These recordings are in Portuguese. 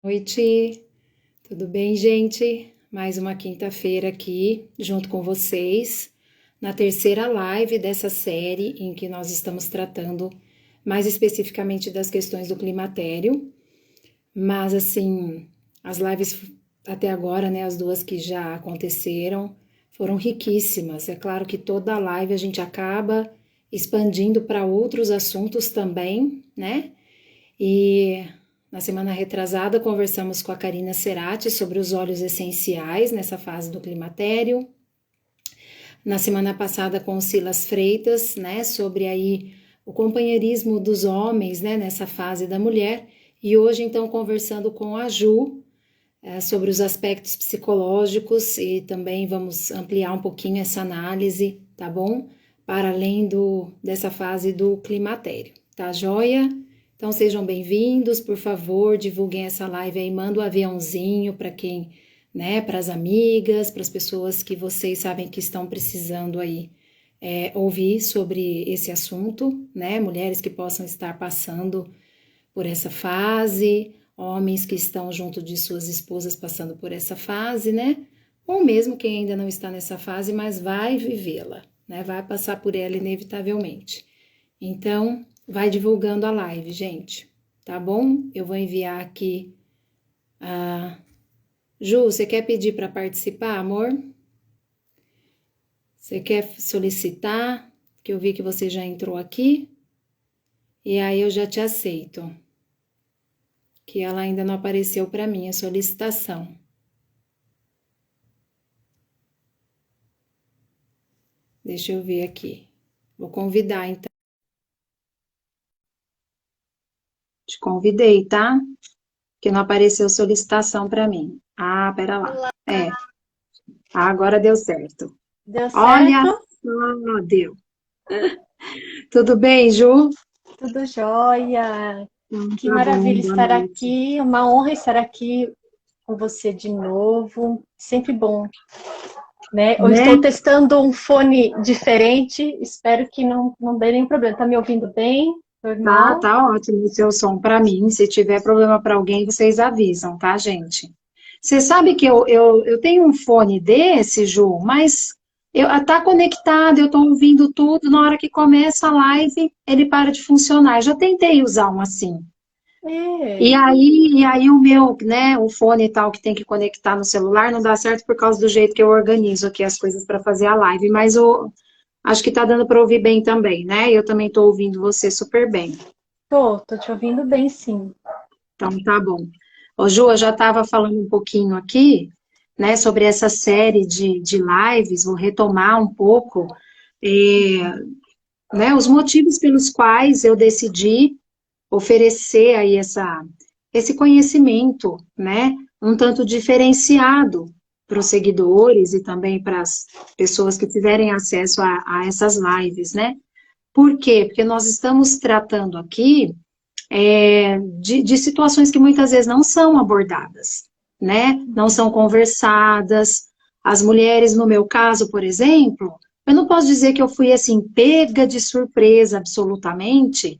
Noite, tudo bem, gente? Mais uma quinta-feira aqui, junto com vocês, na terceira live dessa série em que nós estamos tratando mais especificamente das questões do climatério. Mas, assim, as lives até agora, né, as duas que já aconteceram, foram riquíssimas. É claro que toda live a gente acaba expandindo para outros assuntos também, né? E na semana retrasada conversamos com a Karina Cerati sobre os óleos essenciais nessa fase do climatério. Na semana passada com o Silas Freitas, né, sobre aí o companheirismo dos homens, né, nessa fase da mulher. E hoje então conversando com a Ju sobre os aspectos psicológicos e também vamos ampliar um pouquinho essa análise, tá bom? Para além dessa fase do climatério, tá joia? Então sejam bem-vindos, por favor, divulguem essa live aí, manda um aviãozinho para quem, né, para as amigas, para as pessoas que vocês sabem que estão precisando aí ouvir sobre esse assunto, né? Mulheres que possam estar passando por essa fase, homens que estão junto de suas esposas passando por essa fase, né? Ou mesmo quem ainda não está nessa fase, mas vai vivê-la, né? Vai passar por ela inevitavelmente. Então, vai divulgando a live, gente, tá bom? Eu vou enviar aqui a... Ju, você quer pedir para participar, amor? Você quer solicitar? Que eu vi que você já entrou aqui. E aí eu já te aceito. Que ela ainda não apareceu para mim, a solicitação. Deixa eu ver aqui. Vou convidar, então. Te convidei, tá? Que não apareceu solicitação para mim. Ah, pera lá. Olá, Agora deu certo. deu Olha certo? só, deu. Tudo bem, Ju? Tudo jóia. Então, Que tá bom, maravilha boa estar noite. aqui, uma honra estar aqui com você de novo. Sempre bom, né? Eu Né? estou testando um fone diferente, espero que não dê nenhum problema. Tá me ouvindo bem? Normal? Tá ótimo o seu som para mim. Se tiver problema para alguém, vocês avisam, tá, gente? Você sabe que eu tenho um fone desse, Ju, mas tá conectado, eu estou ouvindo tudo. Na hora que começa a live, ele para de funcionar. Eu já tentei usar um assim. É. E aí o meu, né, o fone e tal que tem que conectar no celular não dá certo por causa do jeito que eu organizo aqui as coisas para fazer a live. Mas acho que tá dando para ouvir bem também, né? Eu também estou ouvindo você super bem. Tô te ouvindo bem, sim. Então, tá bom. Ô, Ju, eu já estava falando um pouquinho aqui, né, sobre essa série de lives, vou retomar um pouco, né, os motivos pelos quais eu decidi oferecer aí esse conhecimento, né, um tanto diferenciado para os seguidores e também para as pessoas que tiverem acesso a essas lives, né? Por quê? Porque nós estamos tratando aqui de situações que muitas vezes não são abordadas, né? Não são conversadas. As mulheres, no meu caso, por exemplo, eu não posso dizer que eu fui assim, pega de surpresa absolutamente,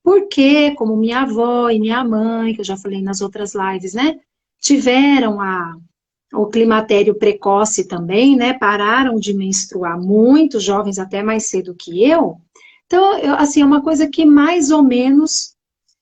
porque, como minha avó e minha mãe, que eu já falei nas outras lives, né? Tiveram o climatério precoce também, né? Pararam de menstruar muito jovens, até mais cedo que eu. Então, assim, é uma coisa que mais ou menos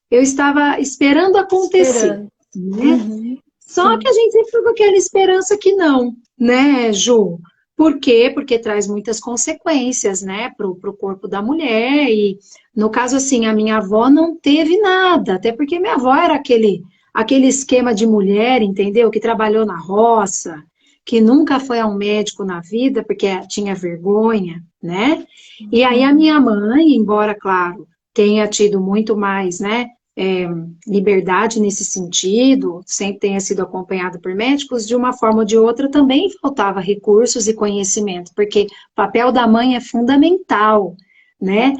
eu estava esperando acontecer, Esperando. né? Uhum, Só que sim. a gente sempre fica com aquela esperança que não, né, Ju? Por quê? Porque traz muitas consequências, né, pro corpo da mulher. E, no caso, assim, a minha avó não teve nada, até porque minha avó era aquele esquema de mulher, entendeu? Que trabalhou na roça, que nunca foi a um médico na vida, porque tinha vergonha, né? E aí a Uhum. minha mãe, embora, claro, tenha tido muito mais, né? Liberdade nesse sentido, sempre tenha sido acompanhada por médicos, de uma forma ou de outra também faltava recursos e conhecimento, porque o papel da mãe é fundamental, né?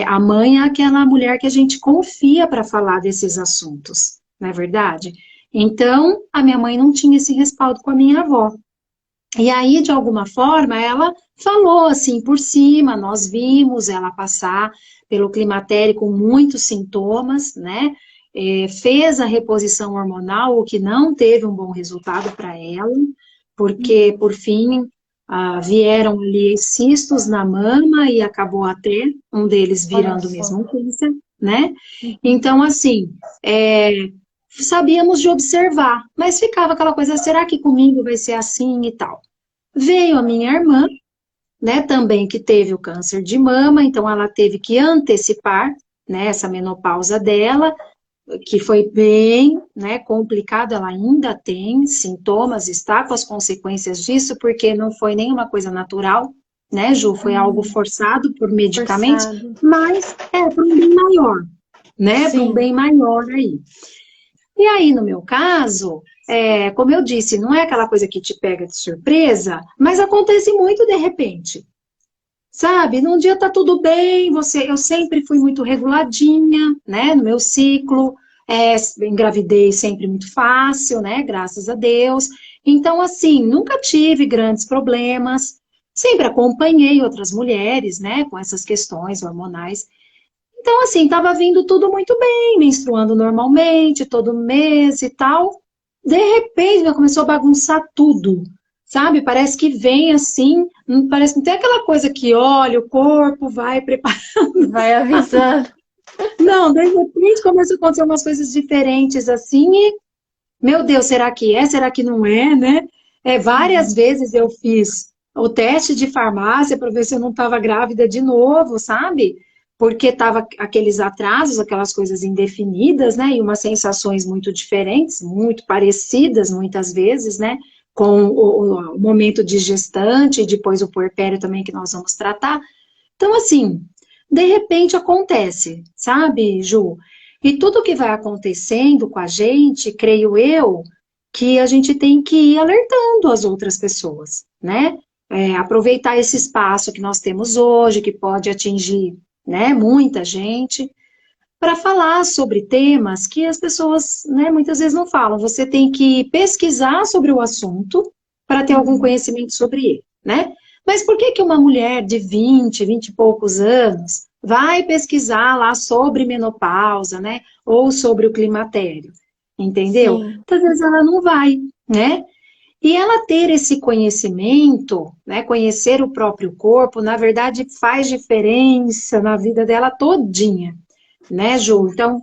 A mãe é aquela mulher que a gente confia para falar desses assuntos, não é verdade? Então, a minha mãe não tinha esse respaldo com a minha avó. E aí, de alguma forma, ela falou assim por cima, nós vimos ela passar pelo climatério com muitos sintomas, né? fez a reposição hormonal, o que não teve um bom resultado para ela, porque, por fim, vieram ali cistos na mama e acabou até um deles virando mesmo câncer, né? Então, assim, sabíamos de observar, mas ficava aquela coisa, será que comigo vai ser assim e tal? Veio a minha irmã, né, também que teve o câncer de mama, então ela teve que antecipar, né, essa menopausa dela, que foi bem, né, complicado, ela ainda tem sintomas, está com as consequências disso, porque não foi nenhuma coisa natural, né, Ju, foi algo forçado por medicamentos, mas para um bem maior, né, para um bem maior aí. E aí, no meu caso, como eu disse, não é aquela coisa que te pega de surpresa, mas acontece muito de repente. Sabe, num dia tá tudo bem, eu sempre fui muito reguladinha, né, no meu ciclo, engravidei sempre muito fácil, né, graças a Deus. Então, assim, nunca tive grandes problemas, sempre acompanhei outras mulheres, né, com essas questões hormonais. Então, assim, tava vindo tudo muito bem, menstruando normalmente, todo mês e tal. De repente, começou a bagunçar tudo, sabe? Parece que vem assim, parece que não tem aquela coisa que olha, o corpo vai preparando. Vai avisando. Não, de repente começam a acontecer umas coisas diferentes assim e, meu Deus, será que é? Será que não é, né? Várias vezes eu fiz o teste de farmácia para ver se eu não estava grávida de novo, sabe? Porque tava aqueles atrasos, aquelas coisas indefinidas, né? E umas sensações muito diferentes, muito parecidas muitas vezes, né? Com o momento de gestante e depois o puerpério também que nós vamos tratar. Então, assim, de repente acontece, sabe, Ju? E tudo que vai acontecendo com a gente, creio eu, que a gente tem que ir alertando as outras pessoas, né? Aproveitar esse espaço que nós temos hoje, que pode atingir, né, muita gente, para falar sobre temas que as pessoas, né, muitas vezes não falam. Você tem que pesquisar sobre o assunto para ter algum conhecimento sobre ele, né? Mas por que que uma mulher de 20 e poucos anos vai pesquisar lá sobre menopausa, né? Ou sobre o climatério, entendeu? Muitas vezes ela não vai, né? E ela ter esse conhecimento, né, conhecer o próprio corpo, na verdade faz diferença na vida dela todinha, né, Ju? Então,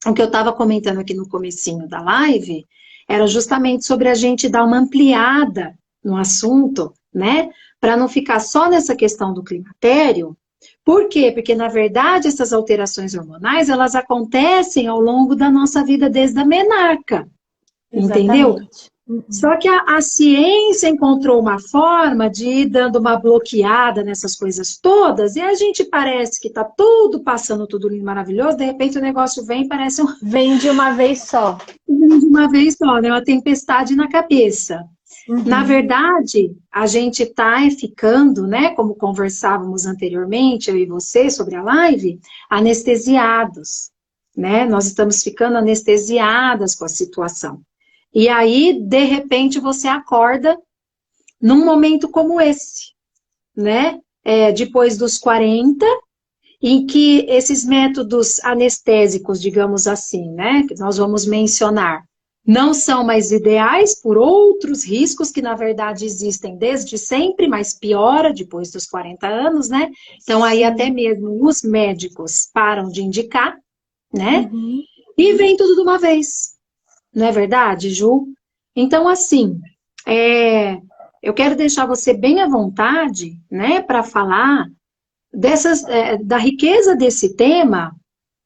o que eu estava comentando aqui no comecinho da live era justamente sobre a gente dar uma ampliada no assunto, né, para não ficar só nessa questão do climatério. Por quê? Porque, na verdade, essas alterações hormonais, elas acontecem ao longo da nossa vida desde a menarca, entendeu? Só que a ciência encontrou uma forma de ir dando uma bloqueada nessas coisas todas, e a gente parece que está tudo passando tudo lindo, maravilhoso, de repente o negócio vem e parece Vem de uma vez só. Vem de uma vez só, né? Uma tempestade na cabeça. Na verdade, a gente está ficando, né, como conversávamos anteriormente, eu e você, sobre a live, anestesiados, né? Nós estamos ficando anestesiadas com a situação. E aí, de repente, você acorda num momento como esse, né? Depois dos 40, em que esses métodos anestésicos, digamos assim, né? Que nós vamos mencionar, não são mais ideais por outros riscos que, na verdade, existem desde sempre, mas piora depois dos 40 anos, né? Então, aí até mesmo os médicos param de indicar, né? E vem tudo de uma vez. Não é verdade, Ju? Então, assim, eu quero deixar você bem à vontade, né, para falar da riqueza desse tema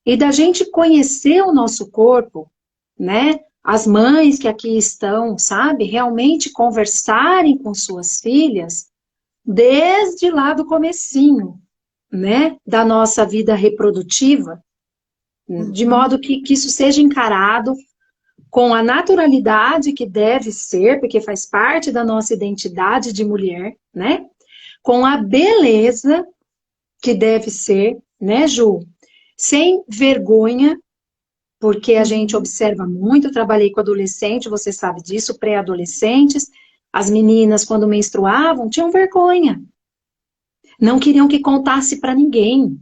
e da gente conhecer o nosso corpo, né? As mães que aqui estão, sabe, realmente conversarem com suas filhas desde lá do comecinho, né, da nossa vida reprodutiva, de modo que isso seja encarado com a naturalidade que deve ser, porque faz parte da nossa identidade de mulher, né? Com a beleza que deve ser, né, Ju? Sem vergonha, porque a gente observa muito, eu trabalhei com adolescente, você sabe disso, pré-adolescentes, as meninas, quando menstruavam, tinham vergonha. Não queriam que contasse para ninguém,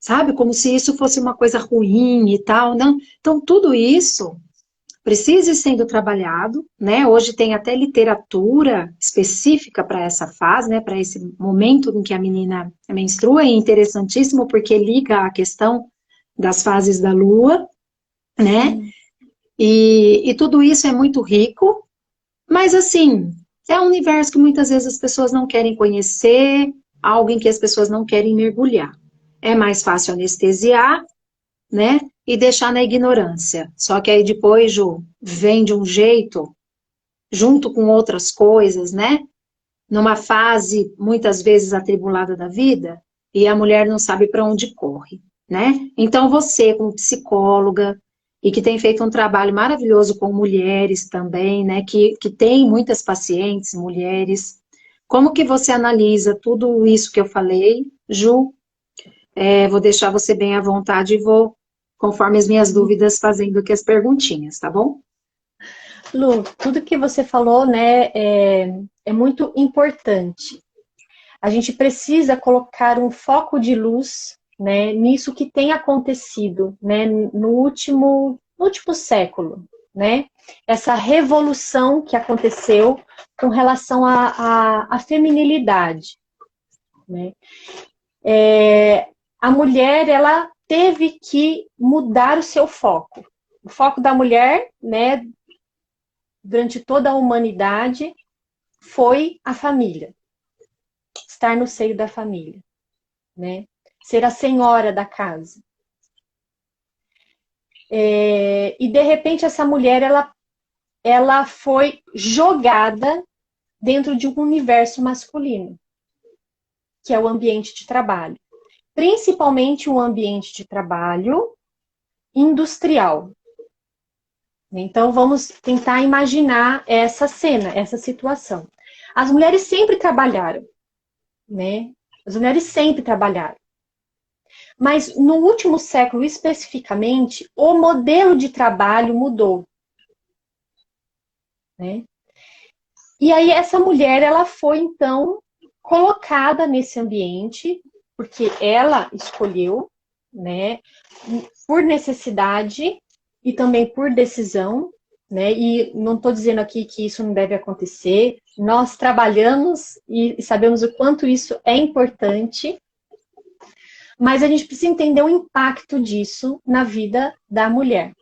sabe? Como se isso fosse uma coisa ruim e tal, não. Então, tudo isso precisa ir sendo trabalhado, né? Hoje tem até literatura específica para essa fase, né? Para esse momento em que a menina menstrua, e é interessantíssimo porque liga a questão das fases da lua, né? E tudo isso é muito rico, mas assim, é um universo que muitas vezes as pessoas não querem conhecer, algo em que as pessoas não querem mergulhar. É mais fácil anestesiar, né? E deixar na ignorância. Só que aí depois, Ju, vem de um jeito, junto com outras coisas, né? Numa fase muitas vezes atribulada da vida, e a mulher não sabe para onde corre, né? Então você, como psicóloga, e que tem feito um trabalho maravilhoso com mulheres também, né? Que tem muitas pacientes, mulheres. Como que você analisa tudo isso que eu falei, Ju? Vou deixar você bem à vontade e vou, conforme as minhas dúvidas, fazendo aqui as perguntinhas, tá bom? Lu, tudo que você falou, né, é muito importante. A gente precisa colocar um foco de luz, né, nisso que tem acontecido, né, no último século, né? Essa revolução que aconteceu com relação à feminilidade, né? A mulher, ela teve que mudar o seu foco. O foco da mulher, né, durante toda a humanidade, foi a família. Estar no seio da família, né? Ser a senhora da casa. E de repente essa mulher, ela foi jogada dentro de um universo masculino, que é o ambiente de trabalho. Principalmente um ambiente de trabalho industrial. Então vamos tentar imaginar essa cena, essa situação. As mulheres sempre trabalharam, né? As mulheres sempre trabalharam. Mas no último século, especificamente, o modelo de trabalho mudou, né? E aí essa mulher, ela foi então colocada nesse ambiente, porque ela escolheu, né, por necessidade e também por decisão, né? E não estou dizendo aqui que isso não deve acontecer. Nós trabalhamos e sabemos o quanto isso é importante, mas a gente precisa entender o impacto disso na vida da mulher,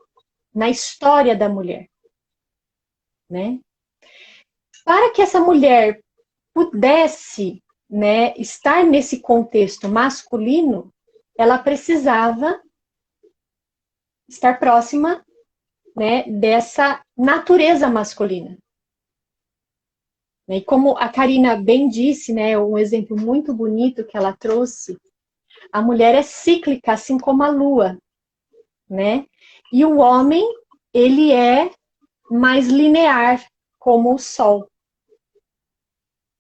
na história da mulher, né? Para que essa mulher pudesse, né, estar nesse contexto masculino, ela precisava estar próxima, né, dessa natureza masculina. E como a Karina bem disse, né, um exemplo muito bonito que ela trouxe, a mulher é cíclica, assim como a lua, né? E o homem, ele é mais linear, como o sol.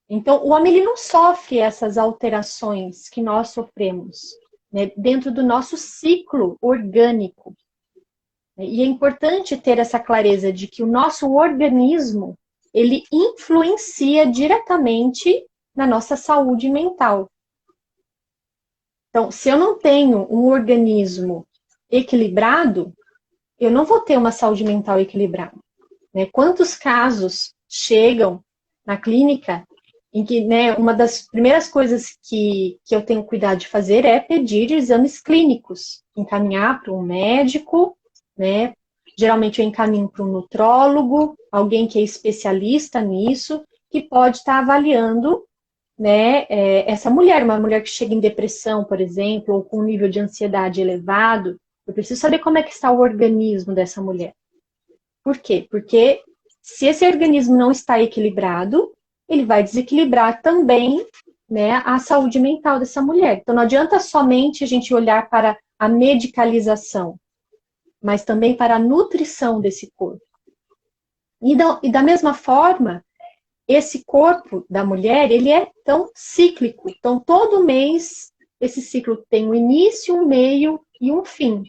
Então, o homem, ele não sofre essas alterações que nós sofremos, né, dentro do nosso ciclo orgânico. E é importante ter essa clareza de que o nosso organismo, ele influencia diretamente na nossa saúde mental. Então, se eu não tenho um organismo equilibrado, eu não vou ter uma saúde mental equilibrada, né? Quantos casos chegam na clínica em que, né, uma das primeiras coisas que eu tenho cuidado de fazer é pedir exames clínicos, encaminhar para um médico, né? Geralmente eu encaminho para um nutrólogo, alguém que é especialista nisso, que pode estar avaliando, né, essa mulher, uma mulher que chega em depressão, por exemplo, ou com um nível de ansiedade elevado. Eu preciso saber como é que está o organismo dessa mulher. Por quê? Porque se esse organismo não está equilibrado, ele vai desequilibrar também, né, a saúde mental dessa mulher. Então não adianta somente a gente olhar para a medicalização, mas também para a nutrição desse corpo. E da mesma forma, esse corpo da mulher, ele é tão cíclico. Então, todo mês, esse ciclo tem um início, um meio e um fim,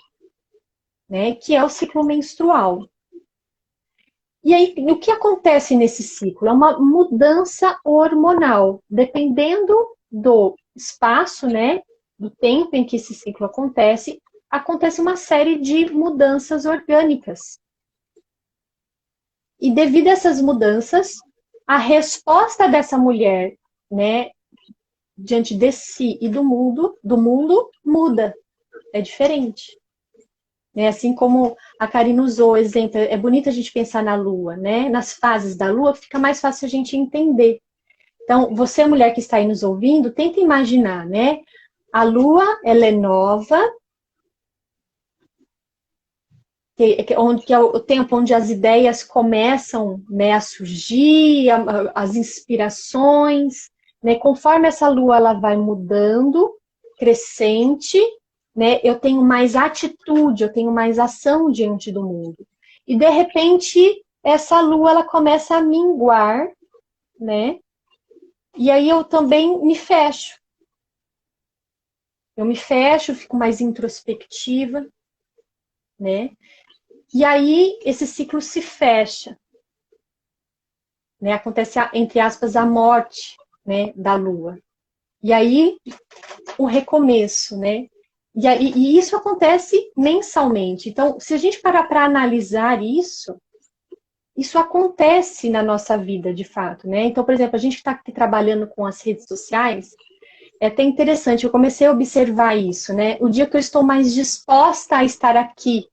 né? Que é o ciclo menstrual. E aí, o que acontece nesse ciclo? É uma mudança hormonal, dependendo do espaço, né? do tempo em que esse ciclo acontece uma série de mudanças orgânicas. E devido a essas mudanças, a resposta dessa mulher, né, diante de si e do mundo muda, é diferente. Né? Assim como a Karina usou o exemplo, é bonito a gente pensar na Lua, né? Nas fases da Lua, fica mais fácil a gente entender. Então, você, mulher que está aí nos ouvindo, tenta imaginar, né? A Lua, ela é nova, que é o tempo onde as ideias começam, né, a surgir, as inspirações, né? Conforme essa Lua ela vai mudando, crescente, né? Eu tenho mais atitude, eu tenho mais ação diante do mundo. E de repente essa Lua ela começa a minguar, né? E aí eu também me fecho. Eu me fecho, fico mais introspectiva, né? E aí esse ciclo se fecha, né? Acontece, entre aspas, a morte, né, da Lua. E aí o recomeço, né? E isso acontece mensalmente. Então, se a gente parar para analisar isso, isso acontece na nossa vida, de fato, né? Então, por exemplo, a gente que está aqui trabalhando com as redes sociais, é até interessante, eu comecei a observar isso, né? O dia que eu estou mais disposta a estar aqui,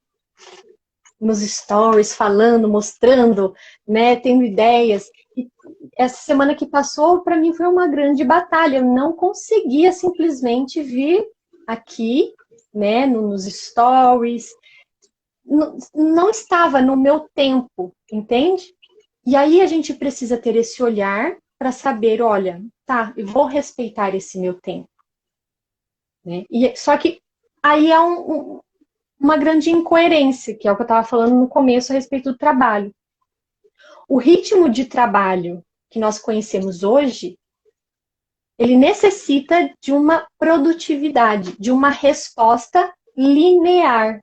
nos stories, falando, mostrando, né? Tendo ideias. E essa semana que passou, para mim, foi uma grande batalha. Eu não conseguia simplesmente vir aqui, né, nos stories, não estava no meu tempo, entende? E aí a gente precisa ter esse olhar para saber, olha, tá, eu vou respeitar esse meu tempo, né? Só que aí há uma grande incoerência, que é o que eu estava falando no começo a respeito do trabalho. O ritmo de trabalho que nós conhecemos hoje, ele necessita de uma produtividade, de uma resposta linear,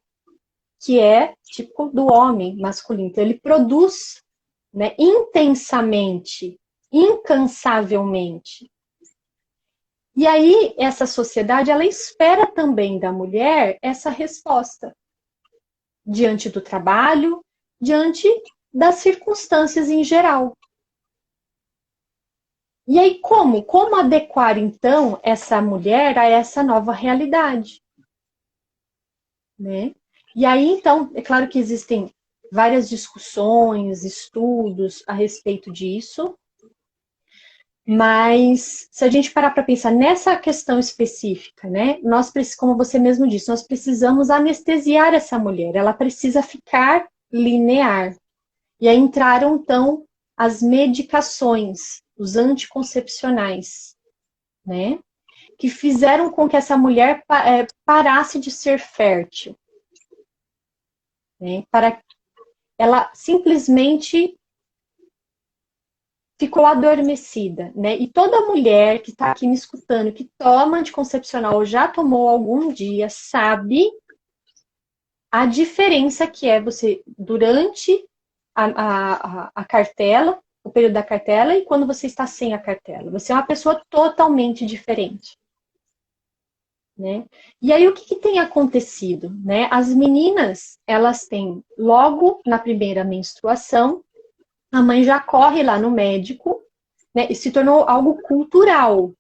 que é tipo do homem masculino. Então, ele produz, né, intensamente, incansavelmente. E aí, essa sociedade, ela espera também da mulher essa resposta diante do trabalho, diante das circunstâncias em geral. E aí, como adequar, então, essa mulher a essa nova realidade? Né? E aí, então, é claro que existem várias discussões, estudos a respeito disso, mas se a gente parar para pensar nessa questão específica, né, nós precisamos, como você mesmo disse, nós precisamos anestesiar essa mulher, ela precisa ficar linear. E aí entraram, então, as medicações, os anticoncepcionais, né? Que fizeram com que essa mulher parasse de ser fértil. Né? Ela simplesmente ficou adormecida. Né? E toda mulher que está aqui me escutando, que toma anticoncepcional ou já tomou algum dia, sabe a diferença que é você, durante a cartela, o período da cartela, e quando você está sem a cartela. Você é uma pessoa totalmente diferente. Né? E aí, o que tem acontecido? Né? As meninas, elas têm, logo na primeira menstruação, a mãe já corre lá no médico, né? E se tornou algo cultural.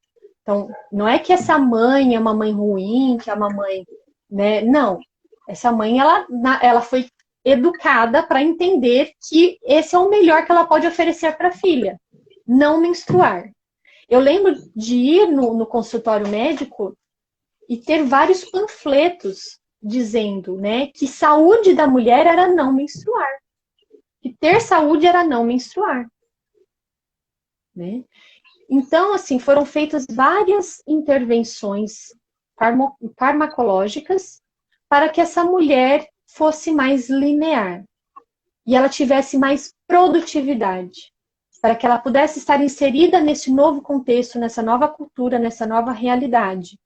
Então, não é que essa mãe é uma mãe ruim, que é uma mãe... Né? Não. Essa mãe, ela foi educada para entender que esse é o melhor que ela pode oferecer para a filha. Não menstruar. Eu lembro de ir no consultório médico e ter vários panfletos dizendo, né, que saúde da mulher era não menstruar. Que ter saúde era não menstruar. Né? Então, assim, foram feitas várias intervenções farmacológicas para que essa mulher fosse mais linear e ela tivesse mais produtividade, para que ela pudesse estar inserida nesse novo contexto, nessa nova cultura, nessa nova realidade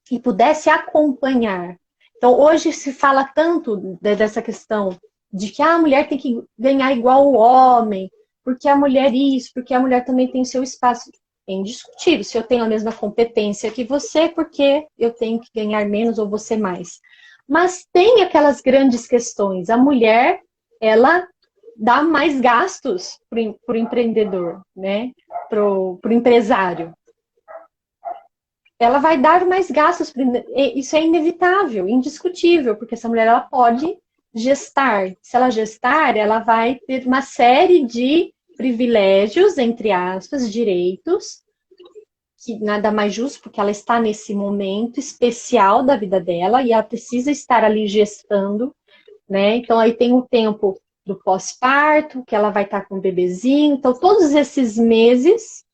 e pudesse acompanhar. Então, hoje se fala tanto dessa questão de que a mulher tem que ganhar igual o homem, porque a mulher isso, porque a mulher também tem seu espaço. É indiscutível. Se eu tenho a mesma competência que você, por que eu tenho que ganhar menos ou você mais? Mas tem aquelas grandes questões. A mulher, ela dá mais gastos para o empreendedor, né? Para o empresário. Ela vai dar mais gastos. Isso é inevitável, indiscutível, porque essa mulher ela pode gestar. Se ela gestar, ela vai ter uma série de privilégios, entre aspas, direitos, que nada mais justo, porque ela está nesse momento especial da vida dela e ela precisa estar ali gestando, né? Então aí tem o tempo do pós-parto, que ela vai estar com o bebezinho. Então todos esses meses,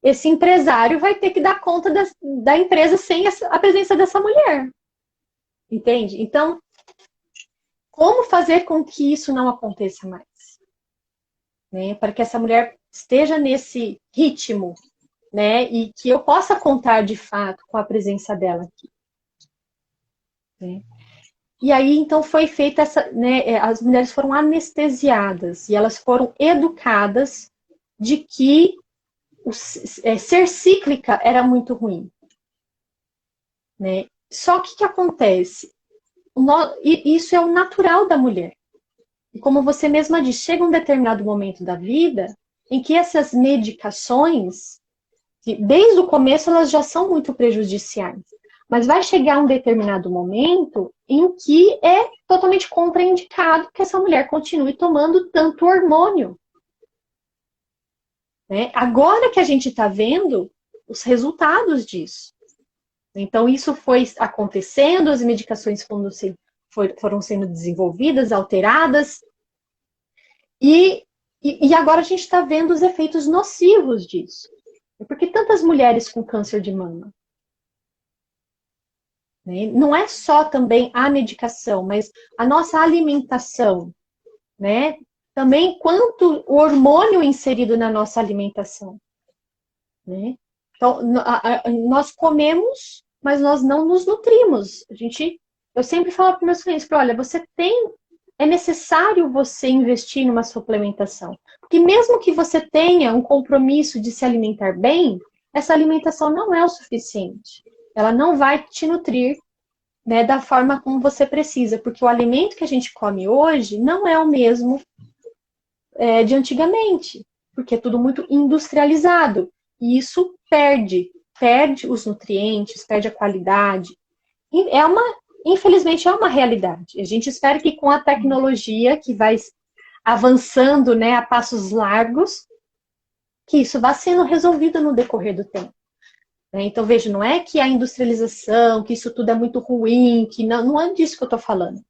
esse empresário vai ter que dar conta da empresa sem a presença dessa mulher. Entende? Então, como fazer com que isso não aconteça mais? Né? Para que essa mulher esteja nesse ritmo, né? E que eu possa contar de fato com a presença dela aqui. Né? E aí, então, foi feita essa, né? As mulheres foram anestesiadas e elas foram educadas de que ser cíclica era muito ruim. Né? Só que o que acontece? Isso é o natural da mulher. E como você mesma diz, chega um determinado momento da vida em que essas medicações, desde o começo, elas já são muito prejudiciais. Mas vai chegar um determinado momento em que é totalmente contraindicado que essa mulher continue tomando tanto hormônio. Né? Agora que a gente está vendo os resultados disso. Então, isso foi acontecendo, as medicações foram sendo desenvolvidas, alteradas, e agora a gente está vendo os efeitos nocivos disso. Por que tantas mulheres com câncer de mama? Né? Não é só também a medicação, mas a nossa alimentação, né? Também quanto o hormônio inserido na nossa alimentação. Né? Então, nós comemos, mas nós não nos nutrimos. Eu sempre falo para meus clientes, olha, é necessário você investir numa suplementação. Porque mesmo que você tenha um compromisso de se alimentar bem, essa alimentação não é o suficiente. Ela não vai te nutrir, né, da forma como você precisa. Porque o alimento que a gente come hoje não é o mesmo de antigamente. Porque é tudo muito industrializado. E isso perde os nutrientes, perde a qualidade. E infelizmente é uma realidade. A gente espera que com a tecnologia que vai avançando, né, a passos largos, que isso vá sendo resolvido no decorrer do tempo. Então, veja, não é que a industrialização, que isso tudo é muito ruim, que não é disso que eu estou falando.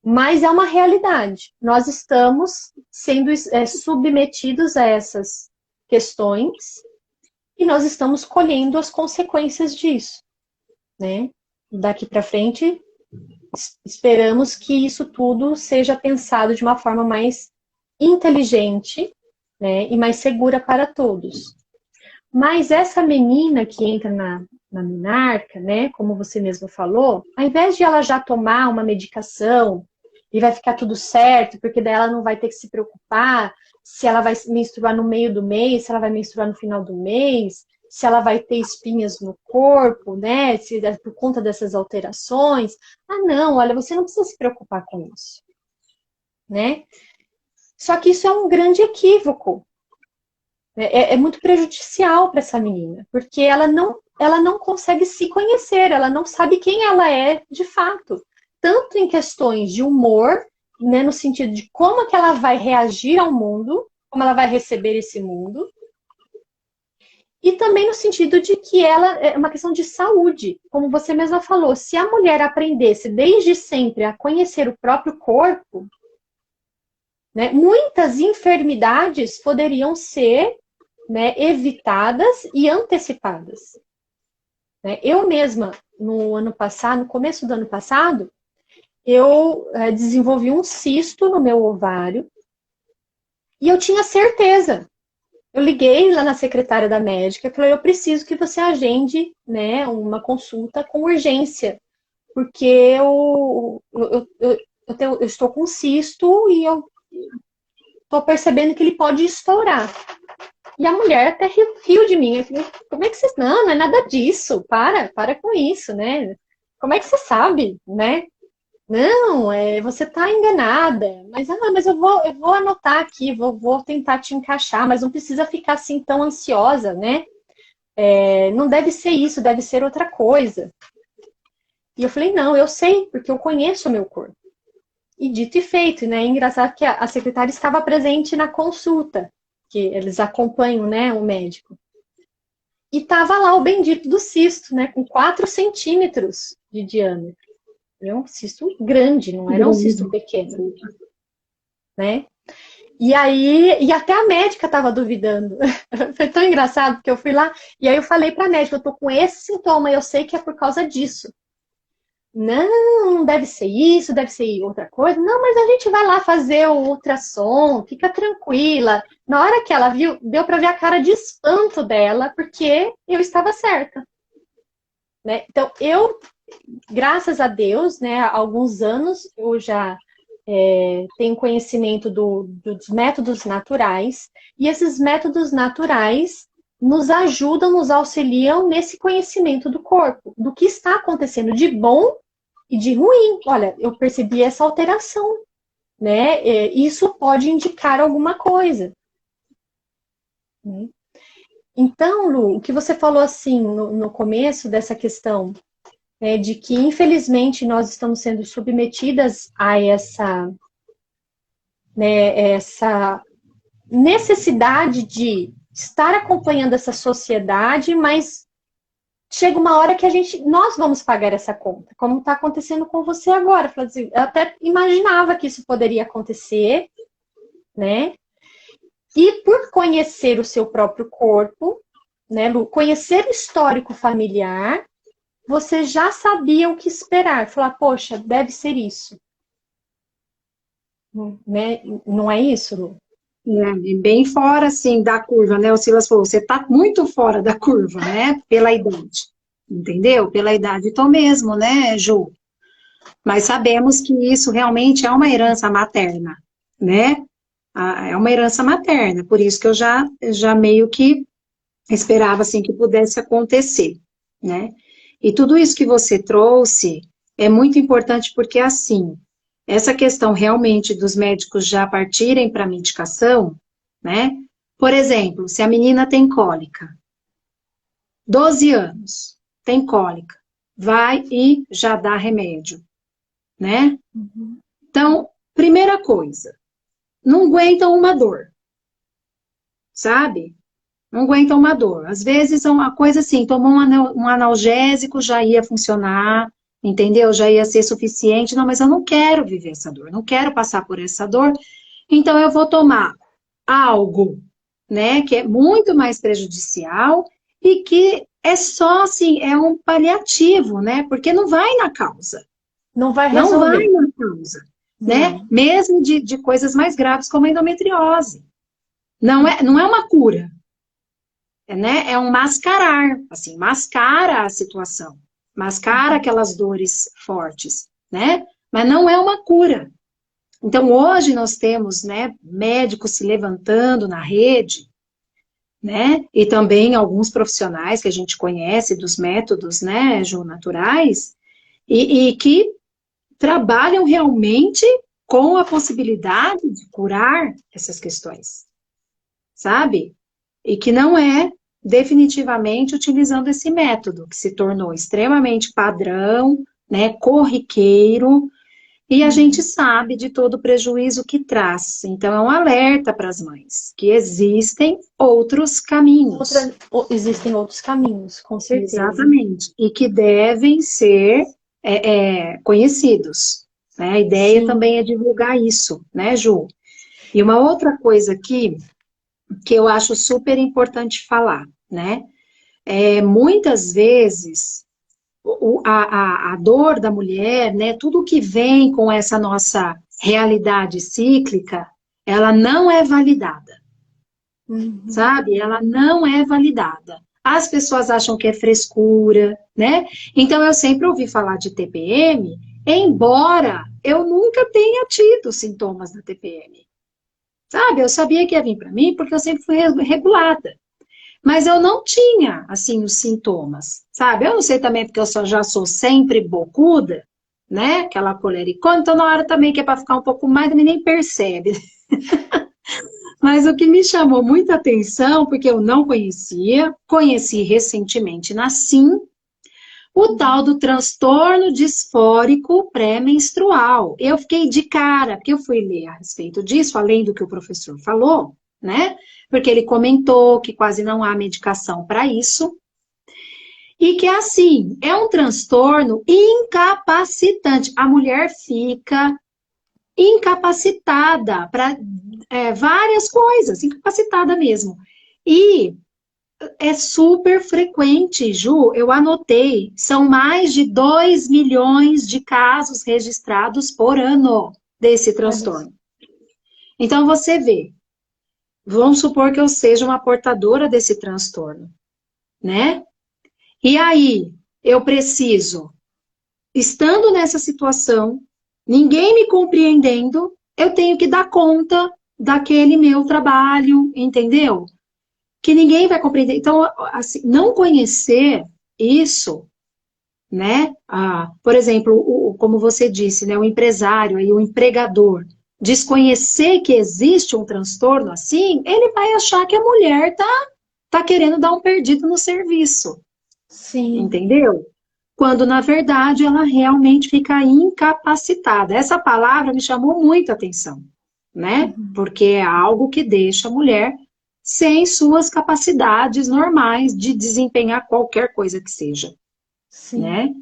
Mas é uma realidade. Nós estamos sendo submetidos a essas questões e nós estamos colhendo as consequências disso. Né? Daqui para frente, esperamos que isso tudo seja pensado de uma forma mais inteligente, né, e mais segura para todos. Mas essa menina que entra na menarca, né, como você mesmo falou, ao invés de ela já tomar uma medicação e vai ficar tudo certo, porque daí ela não vai ter que se preocupar se ela vai menstruar no meio do mês, se ela vai menstruar no final do mês, se ela vai ter espinhas no corpo, né, por conta dessas alterações. Ah, não, olha, você não precisa se preocupar com isso. Né? Só que isso é um grande equívoco. É muito prejudicial para essa menina, porque ela não consegue se conhecer, ela não sabe quem ela é de fato. Tanto em questões de humor, né, no sentido de como que ela vai reagir ao mundo, como ela vai receber esse mundo, e também no sentido de que ela é uma questão de saúde. Como você mesma falou, se a mulher aprendesse desde sempre a conhecer o próprio corpo, né, muitas enfermidades poderiam ser, né, evitadas e antecipadas. Né? Eu mesma, no começo do ano passado, eu desenvolvi um cisto no meu ovário e eu tinha certeza. Eu liguei lá na secretária da médica e falei, eu preciso que você agende, né, uma consulta com urgência, porque eu estou com cisto e eu estou percebendo que ele pode estourar. E a mulher até riu de mim. Eu falei, como é que você... Não é nada disso. Para com isso, né? Como é que você sabe, né? Não, você tá enganada. Mas eu vou anotar aqui, vou tentar te encaixar, mas não precisa ficar assim tão ansiosa, né? Não deve ser isso, deve ser outra coisa. E eu falei, não, eu sei, porque eu conheço o meu corpo. E dito e feito, né? É engraçado que a secretária estava presente na consulta, que eles acompanham, né, o médico. E tava lá o bendito do cisto, né, com 4 centímetros de diâmetro. Era um cisto grande, não era um cisto pequeno, né? E aí, e até a médica estava duvidando. Foi tão engraçado, porque eu fui lá, e aí eu falei para a médica, eu tô com esse sintoma, eu sei que é por causa disso. Não deve ser isso, deve ser outra coisa. Não, mas a gente vai lá fazer o ultrassom, fica tranquila. Na hora que ela viu, deu para ver a cara de espanto dela, porque eu estava certa. Né? Então, graças a Deus, né, há alguns anos eu já tenho conhecimento dos métodos naturais, e esses métodos naturais nos ajudam, nos auxiliam nesse conhecimento do corpo, do que está acontecendo de bom e de ruim. Olha, eu percebi essa alteração, né? Isso pode indicar alguma coisa. Né? Então, Lu, o que você falou assim no começo dessa questão, né, de que infelizmente nós estamos sendo submetidas a essa necessidade de estar acompanhando essa sociedade, mas chega uma hora que nós vamos pagar essa conta, como está acontecendo com você agora. Eu até imaginava que isso poderia acontecer, né? E por conhecer o seu próprio corpo, né, Lu, conhecer o histórico familiar, você já sabia o que esperar. Falar, poxa, deve ser isso. Né? Não é isso, Lu? Bem fora, assim, da curva, né? O Silas falou, você tá muito fora da curva, né? Pela idade, entendeu? Pela idade, tô mesmo, né, Ju? Mas sabemos que isso realmente é uma herança materna, né? É uma herança materna, por isso que eu já meio que esperava, assim, que pudesse acontecer, né? E tudo isso que você trouxe é muito importante porque, assim, essa questão realmente dos médicos já partirem para a medicação, né? Por exemplo, se a menina tem cólica, 12 anos, tem cólica, vai e já dá remédio, né? Então, primeira coisa, não aguentam uma dor, sabe? Não aguentam uma dor. Às vezes é uma coisa assim, tomou um analgésico, já ia funcionar, entendeu? Já ia ser suficiente. Não, mas eu não quero viver essa dor, não quero passar por essa dor, então eu vou tomar algo, né, que é muito mais prejudicial e que é só assim, é um paliativo, né? Porque não vai na causa. Não vai Não vai resolver. na causa, né? Não. Mesmo de coisas mais graves como a endometriose. Não é uma cura, né? É um mascarar, assim, mascara a situação, mascara aquelas dores fortes, né? Mas não é uma cura. Então, hoje nós temos, né, médicos se levantando na rede, né? E também alguns profissionais que a gente conhece dos métodos, né, Ju, naturais, e que trabalham realmente com a possibilidade de curar essas questões, sabe? E que não é definitivamente utilizando esse método, que se tornou extremamente padrão, né, corriqueiro, e a gente sabe de todo o prejuízo que traz. Então, é um alerta para as mães, que existem outros caminhos. Existem outros caminhos, com certeza. Exatamente. E que devem ser conhecidos. Né? A ideia Sim. também é divulgar isso, né, Ju? E uma outra coisa aqui que eu acho super importante falar, né? Muitas vezes a dor da mulher, né? Tudo que vem com essa nossa realidade cíclica, ela não é validada, sabe? Ela não é validada. As pessoas acham que é frescura, né? Então eu sempre ouvi falar de TPM, embora eu nunca tenha tido sintomas da TPM. sabe? Eu sabia que ia vir para mim porque eu sempre fui regulada. Mas eu não tinha, assim, os sintomas, sabe? Eu não sei também porque eu já sou sempre bocuda, né? Aquela colericona, então na hora também que é para ficar um pouco mais, também nem percebe. Mas o que me chamou muita atenção, porque eu não conhecia, conheci recentemente na SIM, o tal do transtorno disfórico pré-menstrual. Eu fiquei de cara, porque eu fui ler a respeito disso, além do que o professor falou, né? Porque ele comentou que quase não há medicação para isso. E que, assim, é um transtorno incapacitante. A mulher fica incapacitada para várias coisas, incapacitada mesmo. E é super frequente, Ju, eu anotei, são mais de 2 milhões de casos registrados por ano desse Olha isso. transtorno. Então, você vê, vamos supor que eu seja uma portadora desse transtorno, né? E aí, eu preciso, estando nessa situação, ninguém me compreendendo, eu tenho que dar conta daquele meu trabalho, entendeu? Que ninguém vai compreender. Então, assim, não conhecer isso, né? Por exemplo, como você disse, né? O empresário e o empregador desconhecer que existe um transtorno assim, ele vai achar que a mulher tá querendo dar um perdido no serviço, Sim. entendeu? Quando, na verdade, ela realmente fica incapacitada. Essa palavra me chamou muito a atenção, né? Uhum. Porque é algo que deixa a mulher sem suas capacidades normais de desempenhar qualquer coisa que seja, Sim. né?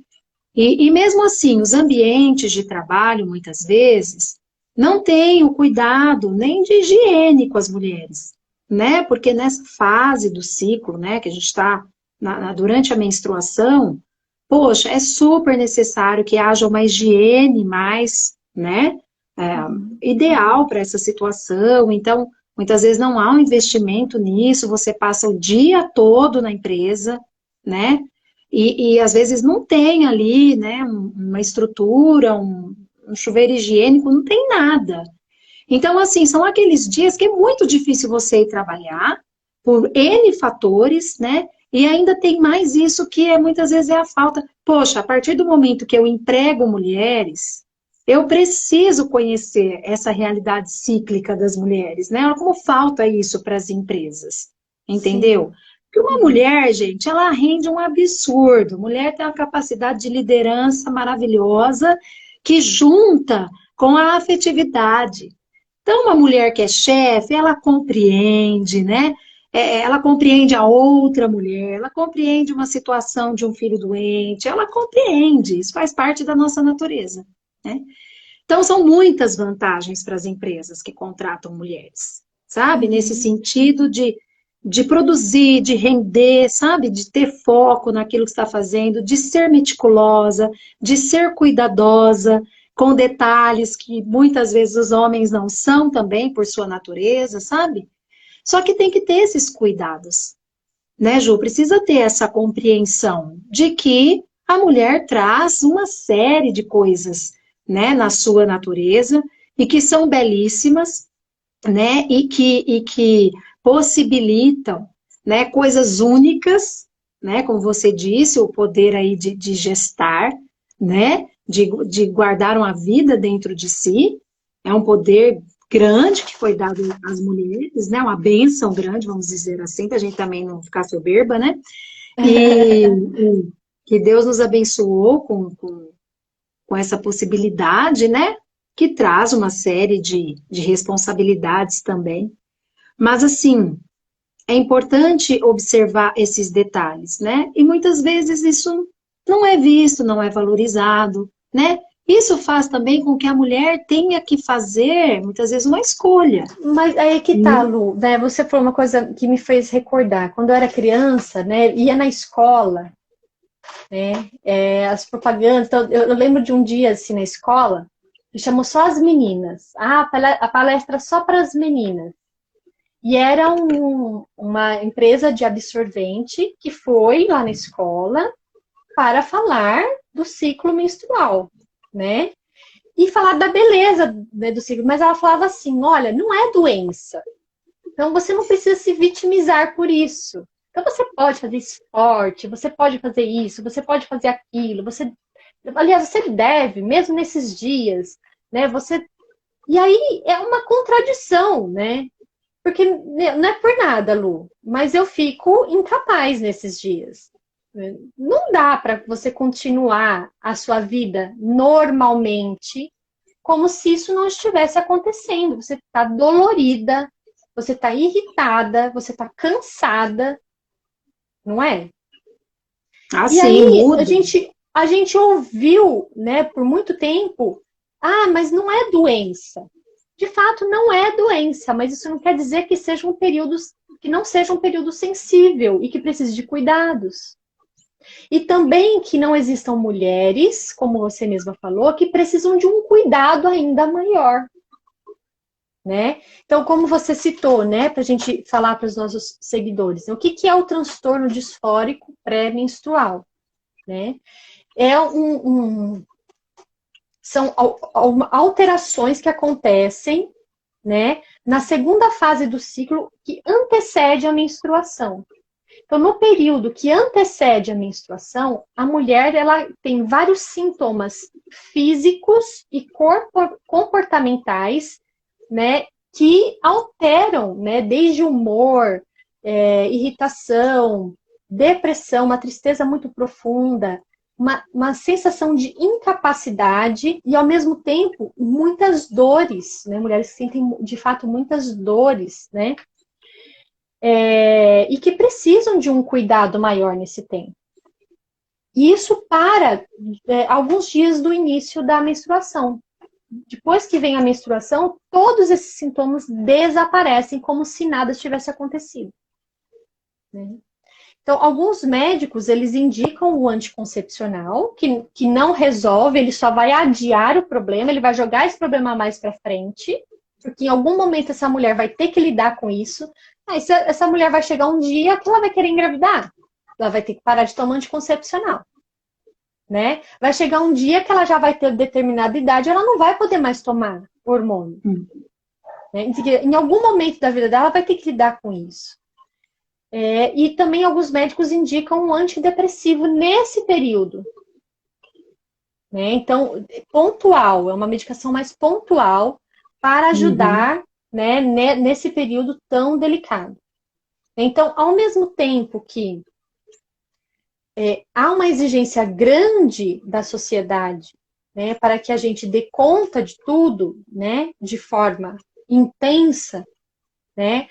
E mesmo assim, os ambientes de trabalho, muitas vezes, não têm o cuidado nem de higiene com as mulheres, né? Porque nessa fase do ciclo, né, que a gente está durante a menstruação, poxa, é super necessário que haja uma higiene mais, né, Uhum. ideal para essa situação. Então, muitas vezes não há um investimento nisso, você passa o dia todo na empresa, né? E às vezes não tem ali, né, uma estrutura, um chuveiro higiênico, não tem nada. Então, assim, são aqueles dias que é muito difícil você ir trabalhar, por N fatores, né? E ainda tem mais isso que muitas vezes é a falta. Poxa, a partir do momento que eu emprego mulheres, eu preciso conhecer essa realidade cíclica das mulheres, né? Como falta isso para as empresas, Sim. entendeu? Porque uma Uhum. mulher, gente, ela rende um absurdo. Mulher tem uma capacidade de liderança maravilhosa que junta com a afetividade. Então, uma mulher que é chefe, ela compreende, né? Ela compreende a outra mulher, ela compreende uma situação de um filho doente, ela compreende, isso faz parte da nossa natureza, né? Então, são muitas vantagens para as empresas que contratam mulheres, sabe? Nesse Uhum. sentido de produzir, de render, sabe? De ter foco naquilo que está fazendo, de ser meticulosa, de ser cuidadosa, com detalhes que muitas vezes os homens não são também, por sua natureza, sabe? Só que tem que ter esses cuidados, né, Ju? Precisa ter essa compreensão de que a mulher traz uma série de coisas, né, na sua natureza e que são belíssimas, né, e que possibilitam, né, coisas únicas, né, como você disse, o poder aí de gestar, né, de guardar uma vida dentro de si, é um poder grande que foi dado às mulheres, né, uma bênção grande, vamos dizer assim, para a gente também não ficar soberba, né, e que Deus nos abençoou com essa possibilidade, né, que traz uma série de responsabilidades também. Mas, assim, é importante observar esses detalhes, né? E muitas vezes isso não é visto, não é valorizado, né? Isso faz também com que a mulher tenha que fazer, muitas vezes, uma escolha. Mas aí que tá, Lu, né? Você falou uma coisa que me fez recordar. Quando eu era criança, né? Ia na escola, né? As propagandas. Então, eu lembro de um dia assim na escola que chamou só as meninas. Ah, a palestra só para as meninas. E era uma empresa de absorvente que foi lá na escola para falar do ciclo menstrual, né? e falar da beleza, né, do ciclo, mas ela falava assim, olha, não é doença. Então você não precisa se vitimizar por isso. Então você pode fazer esporte, você pode fazer isso, você pode fazer aquilo, aliás, você deve, mesmo nesses dias, né? E aí é uma contradição, né? Porque não é por nada, Lu, mas eu fico incapaz nesses dias. Não dá para você continuar a sua vida normalmente como se isso não estivesse acontecendo. Você está dolorida, você está irritada, você está cansada, não é? E Assim, aí muda. a gente ouviu, né, por muito tempo, mas não é doença. De fato, não é doença, mas isso não quer dizer que que não seja um período sensível e que precise de cuidados. E também que não existam mulheres, como você mesma falou, que precisam de um cuidado ainda maior. Né? Então, como você citou, né, para a gente falar para os nossos seguidores, o que é o transtorno disfórico pré-menstrual? Né? São alterações que acontecem, né, na segunda fase do ciclo que antecede a menstruação. Então, no período que antecede a menstruação, a mulher ela tem vários sintomas físicos e comportamentais, né, que alteram, né, desde humor, irritação, depressão, uma tristeza muito profunda, uma sensação de incapacidade e, ao mesmo tempo, muitas dores, né? Mulheres que sentem, de fato, muitas dores, né? E que precisam de um cuidado maior nesse tempo. E isso para alguns dias do início da menstruação. Depois que vem a menstruação, todos esses sintomas desaparecem como se nada tivesse acontecido. Né? Então, alguns médicos, eles indicam o anticoncepcional, que não resolve, ele só vai adiar o problema, ele vai jogar esse problema mais para frente, porque em algum momento essa mulher vai ter que lidar com isso. Essa mulher vai chegar um dia que ela vai querer engravidar. Ela vai ter que parar de tomar anticoncepcional. Né? Vai chegar um dia que ela já vai ter determinada idade, ela não vai poder mais tomar hormônio. Né? Em algum momento da vida dela, ela vai ter que lidar com isso. E também alguns médicos indicam um antidepressivo nesse período. Né? Então, pontual, é uma medicação mais pontual para ajudar né, nesse período tão delicado. Então, ao mesmo tempo que há uma exigência grande da sociedade, né, para que a gente dê conta de tudo, né, de forma intensa, né?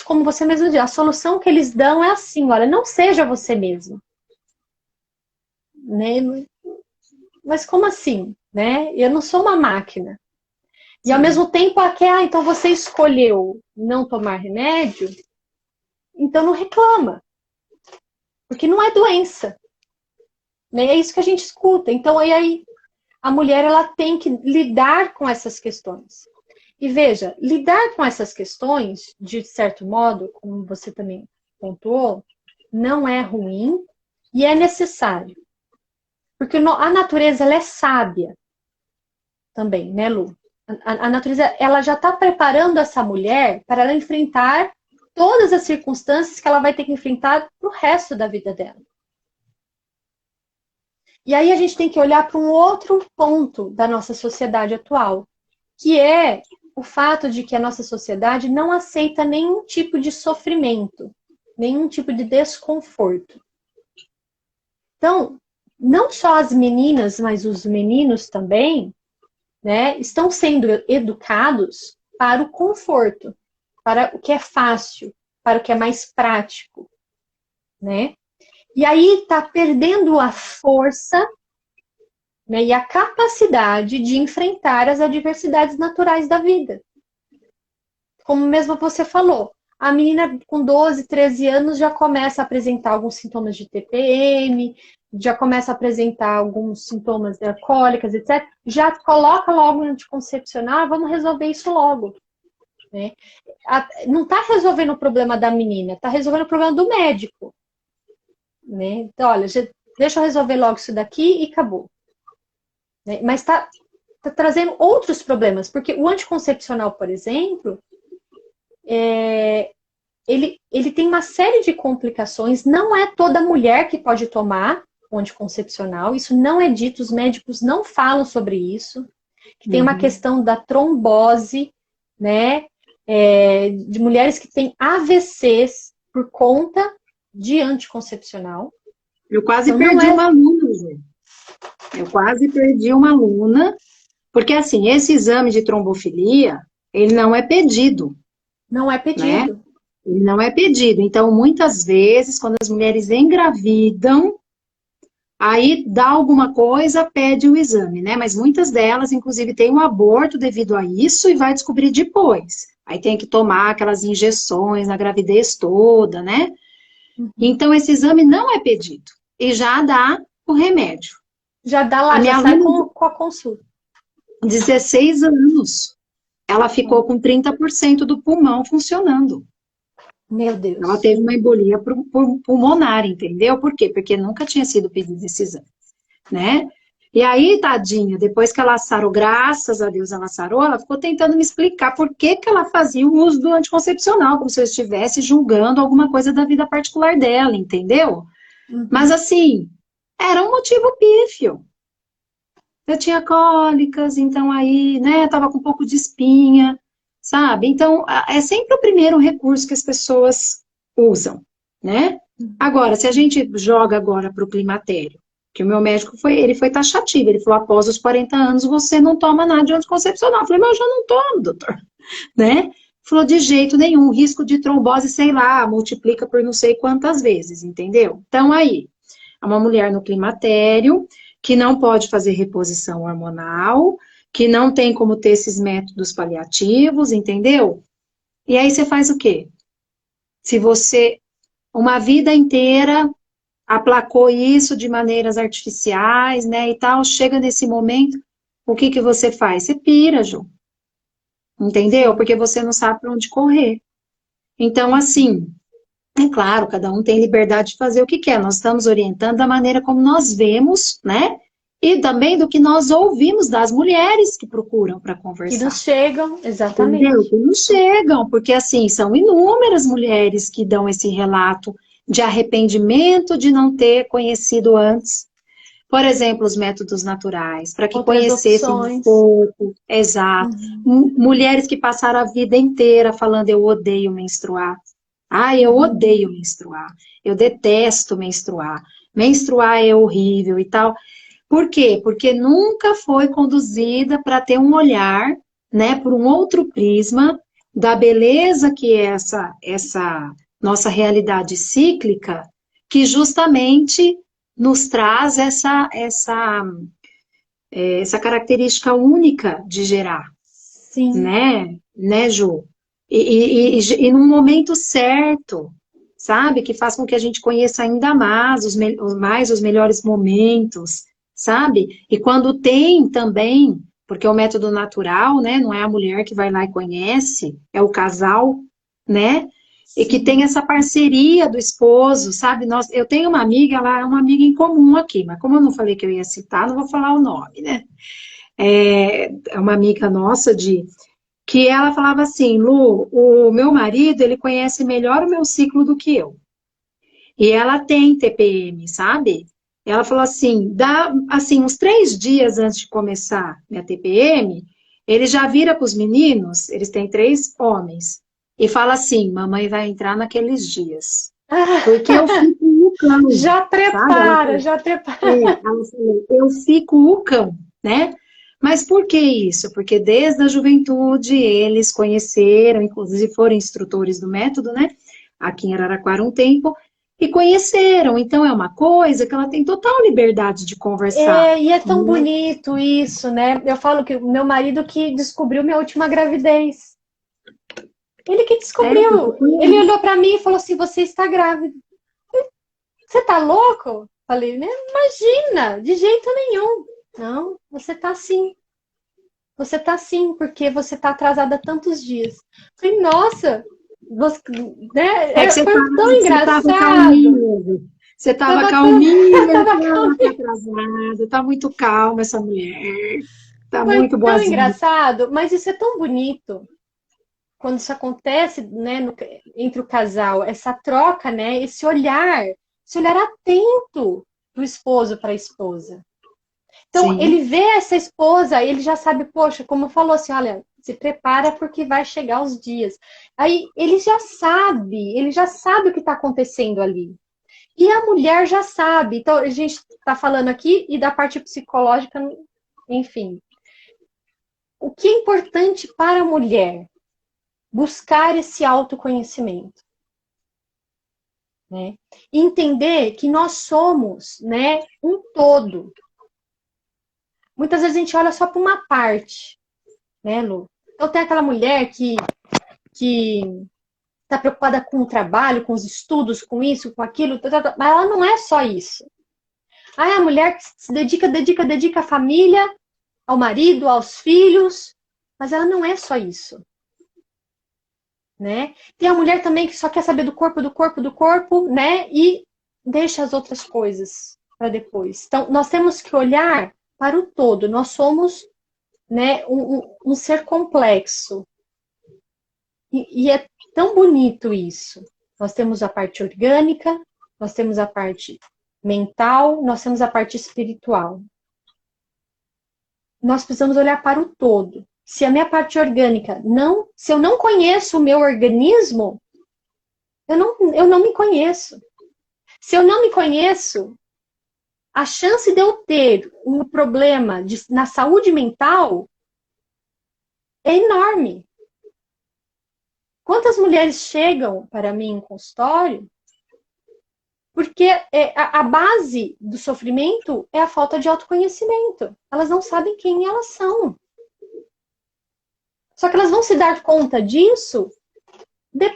Como você mesmo disse, a solução que eles dão é assim, olha, não seja você mesmo. Né? Mas como assim? Né? Eu não sou uma máquina. E ao mesmo tempo, então você escolheu não tomar remédio, então não reclama. Porque não é doença. Né? É isso que a gente escuta. Então, aí a mulher ela tem que lidar com essas questões. E veja, lidar com essas questões, de certo modo, como você também pontuou, não é ruim e é necessário. Porque a natureza ela é sábia também, né, Lu? A natureza ela já está preparando essa mulher para ela enfrentar todas as circunstâncias que ela vai ter que enfrentar para o resto da vida dela. E aí a gente tem que olhar para um outro ponto da nossa sociedade atual, que é o fato de que a nossa sociedade não aceita nenhum tipo de sofrimento, nenhum tipo de desconforto. Então, não só as meninas, mas os meninos também, né, estão sendo educados para o conforto, para o que é fácil, para o que é mais prático, né? E aí está perdendo a força, né, e a capacidade de enfrentar as adversidades naturais da vida. Como mesmo você falou, a menina com 12, 13 anos já começa a apresentar alguns sintomas de TPM, já começa a apresentar alguns sintomas de cólicas, etc. Já coloca logo no anticoncepcional, vamos resolver isso logo. Né? Não está resolvendo o problema da menina, está resolvendo o problema do médico. Né? Então, olha, deixa eu resolver logo isso daqui e acabou. Né? Mas está tá trazendo outros problemas, porque o anticoncepcional, por exemplo, ele tem uma série de complicações, não é toda mulher que pode tomar o anticoncepcional, isso não é dito, os médicos não falam sobre isso, que tem uma questão da trombose, né, de mulheres que têm AVCs por conta de anticoncepcional. Eu quase então, perdi uma aluna, Ju. Eu quase perdi uma aluna, porque assim, esse exame de trombofilia, ele não é pedido. Não é pedido. Né? Ele não é pedido. Então, muitas vezes, quando as mulheres engravidam, aí dá alguma coisa, pede o exame, né? Mas muitas delas, inclusive, têm um aborto devido a isso e vai descobrir depois. Aí tem que tomar aquelas injeções na gravidez toda, né? Então, esse exame não é pedido. E já dá o remédio. Já dá lá, já sai com a consulta. 16 anos. Ela ficou com 30% do pulmão funcionando. Meu Deus. Ela teve uma embolia pulmonar, entendeu? Por quê? Porque nunca tinha sido pedido esse exame, né? E aí, tadinha, depois que ela sarou, graças a Deus ela sarou, ela ficou tentando me explicar por que que ela fazia o uso do anticoncepcional, como se eu estivesse julgando alguma coisa da vida particular dela, entendeu? Mas assim, era um motivo pífio. Eu tinha cólicas, então aí, né, tava com um pouco de espinha, sabe? Então, é sempre o primeiro recurso que as pessoas usam, né? Agora, se a gente joga agora para o climatério, que o meu médico ele foi taxativo, ele falou, após os 40 anos você não toma nada de anticoncepcional. Eu falei, mas eu já não tomo, doutor, né? Falou, de jeito nenhum, risco de trombose, sei lá, multiplica por não sei quantas vezes, entendeu? Então, aí, é uma mulher no climatério, que não pode fazer reposição hormonal, que não tem como ter esses métodos paliativos, entendeu? E aí você faz o quê? Se você, uma vida inteira, aplacou isso de maneiras artificiais, né, e tal, chega nesse momento, o que que você faz? Você pira, Ju. Entendeu? Porque você não sabe para onde correr. Então, assim, é claro, cada um tem liberdade de fazer o que quer. Nós estamos orientando da maneira como nós vemos, né? E também do que nós ouvimos das mulheres que procuram para conversar. Que nos chegam, exatamente. Entendeu? Que nos chegam, porque assim, são inúmeras mulheres que dão esse relato de arrependimento de não ter conhecido antes. Por exemplo, os métodos naturais, para que conhecessem um pouco. Exato. Mulheres que passaram a vida inteira falando, eu odeio menstruar. Ah, eu odeio menstruar. Eu detesto menstruar. Menstruar é horrível e tal. Por quê? Porque nunca foi conduzida para ter um olhar, né, por um outro prisma da beleza que é essa nossa realidade cíclica, que justamente nos traz essa característica única de gerar. Sim. Né, Ju? E num momento certo, sabe? Que faz com que a gente conheça ainda mais os melhores momentos, sabe? E quando tem também, porque é o método natural, né? Não é a mulher que vai lá e conhece, é o casal, né? E que tem essa parceria do esposo, sabe? Eu tenho uma amiga, ela é uma amiga em comum aqui, mas como eu não falei que eu ia citar, não vou falar o nome, né? É uma amiga nossa que ela falava assim, Lu, o meu marido, ele conhece melhor o meu ciclo do que eu. E ela tem TPM, sabe? Ela falou assim, dá assim, uns 3 dias antes de começar minha TPM, ele já vira para os meninos, eles têm 3 homens, e fala assim, mamãe vai entrar naqueles dias. Porque eu fico o cão. Já prepara, sabe? Já prepara. Ela falou, eu fico o cão, né? Mas por que isso? Porque desde a juventude eles conheceram, inclusive foram instrutores do método, né? Aqui em Araraquara um tempo, e conheceram. Então é uma coisa que ela tem total liberdade de conversar. E é tão bonito isso, né? Eu falo que o meu marido que descobriu minha última gravidez. Ele que descobriu. Ele olhou para mim e falou assim, você está grávida. Você tá louco? Falei, né? Imagina, de jeito nenhum. Não, você tá sim. Você tá sim, porque você tá atrasada tantos dias. Falei, nossa, você, né? Foi tão engraçado. Você tava calminha, tá atrasada, tá muito calma essa mulher. Tá Foi muito tão boazinha. engraçado, mas isso é tão bonito. Quando isso acontece, né, entre o casal, essa troca, né, esse olhar atento do esposo para a esposa. Então, Sim, ele vê essa esposa, ele já sabe, poxa, como falou assim, olha, se prepara porque vai chegar os dias. Aí ele já sabe o que está acontecendo ali. E a mulher já sabe. Então, a gente está falando aqui e da parte psicológica, enfim. O que é importante para a mulher? Buscar esse autoconhecimento. Né? E entender que nós somos, né, um todo. Muitas vezes a gente olha só para uma parte, né, Lu? Então tem aquela mulher que está preocupada com o trabalho, com os estudos, com isso, com aquilo, mas ela não é só isso. Aí a mulher que se dedica à família, ao marido, aos filhos, mas ela não é só isso. Né? Tem a mulher também que só quer saber do corpo, né? E deixa as outras coisas para depois. Então, nós temos que olhar para o todo. Nós somos, né, um ser complexo. E é tão bonito isso. Nós temos a parte orgânica, nós temos a parte mental, nós temos a parte espiritual. Nós precisamos olhar para o todo. Se a minha parte orgânica não, se eu não conheço o meu organismo, eu não me conheço. Se eu não me conheço, a chance de eu ter um problema na saúde mental é enorme. Quantas mulheres chegam para mim em consultório porque a base do sofrimento é a falta de autoconhecimento. Elas não sabem quem elas são. Só que elas vão se dar conta disso de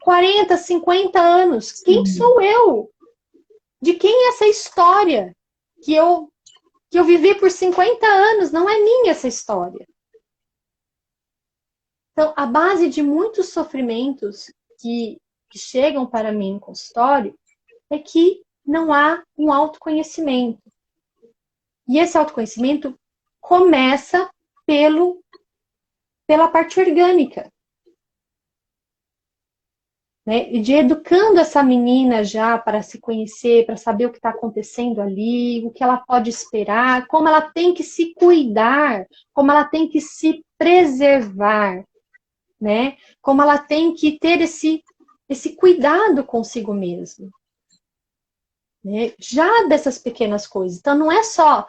40, 50 anos. Quem sou eu? De quem é essa história que eu vivi por 50 anos? Não é minha essa história. Então, a base de muitos sofrimentos que chegam para mim no consultório é que não há um autoconhecimento. E esse autoconhecimento começa pela parte orgânica. Né? De educando essa menina já para se conhecer, para saber o que está acontecendo ali, o que ela pode esperar, como ela tem que se cuidar, como ela tem que se preservar, né? Como ela tem que ter esse cuidado consigo mesma. Né? Já dessas pequenas coisas. Então, não é só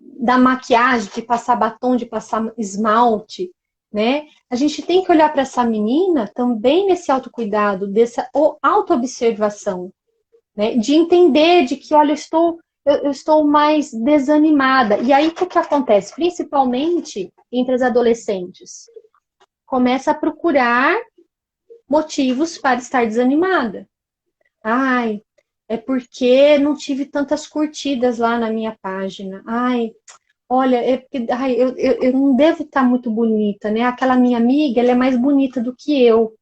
da maquiagem, de passar batom, de passar esmalte, né? A gente tem que olhar para essa menina também nesse autocuidado, dessa autoobservação, né? De entender de que, olha, eu estou mais desanimada. E aí, o que acontece? Principalmente entre as adolescentes. Começa a procurar motivos para estar desanimada. Ai, é porque não tive tantas curtidas lá na minha página. Ai, olha, é porque eu não devo estar muito bonita, né? Aquela minha amiga, ela é mais bonita do que eu.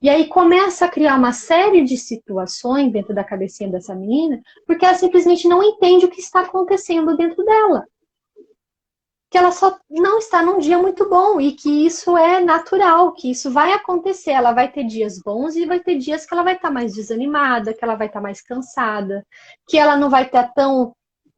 E aí começa a criar uma série de situações dentro da cabecinha dessa menina, porque ela simplesmente não entende o que está acontecendo dentro dela. Que ela só não está num dia muito bom e que isso é natural, que isso vai acontecer. Ela vai ter dias bons e vai ter dias que ela vai estar mais desanimada, que ela vai estar mais cansada, que ela não vai estar tão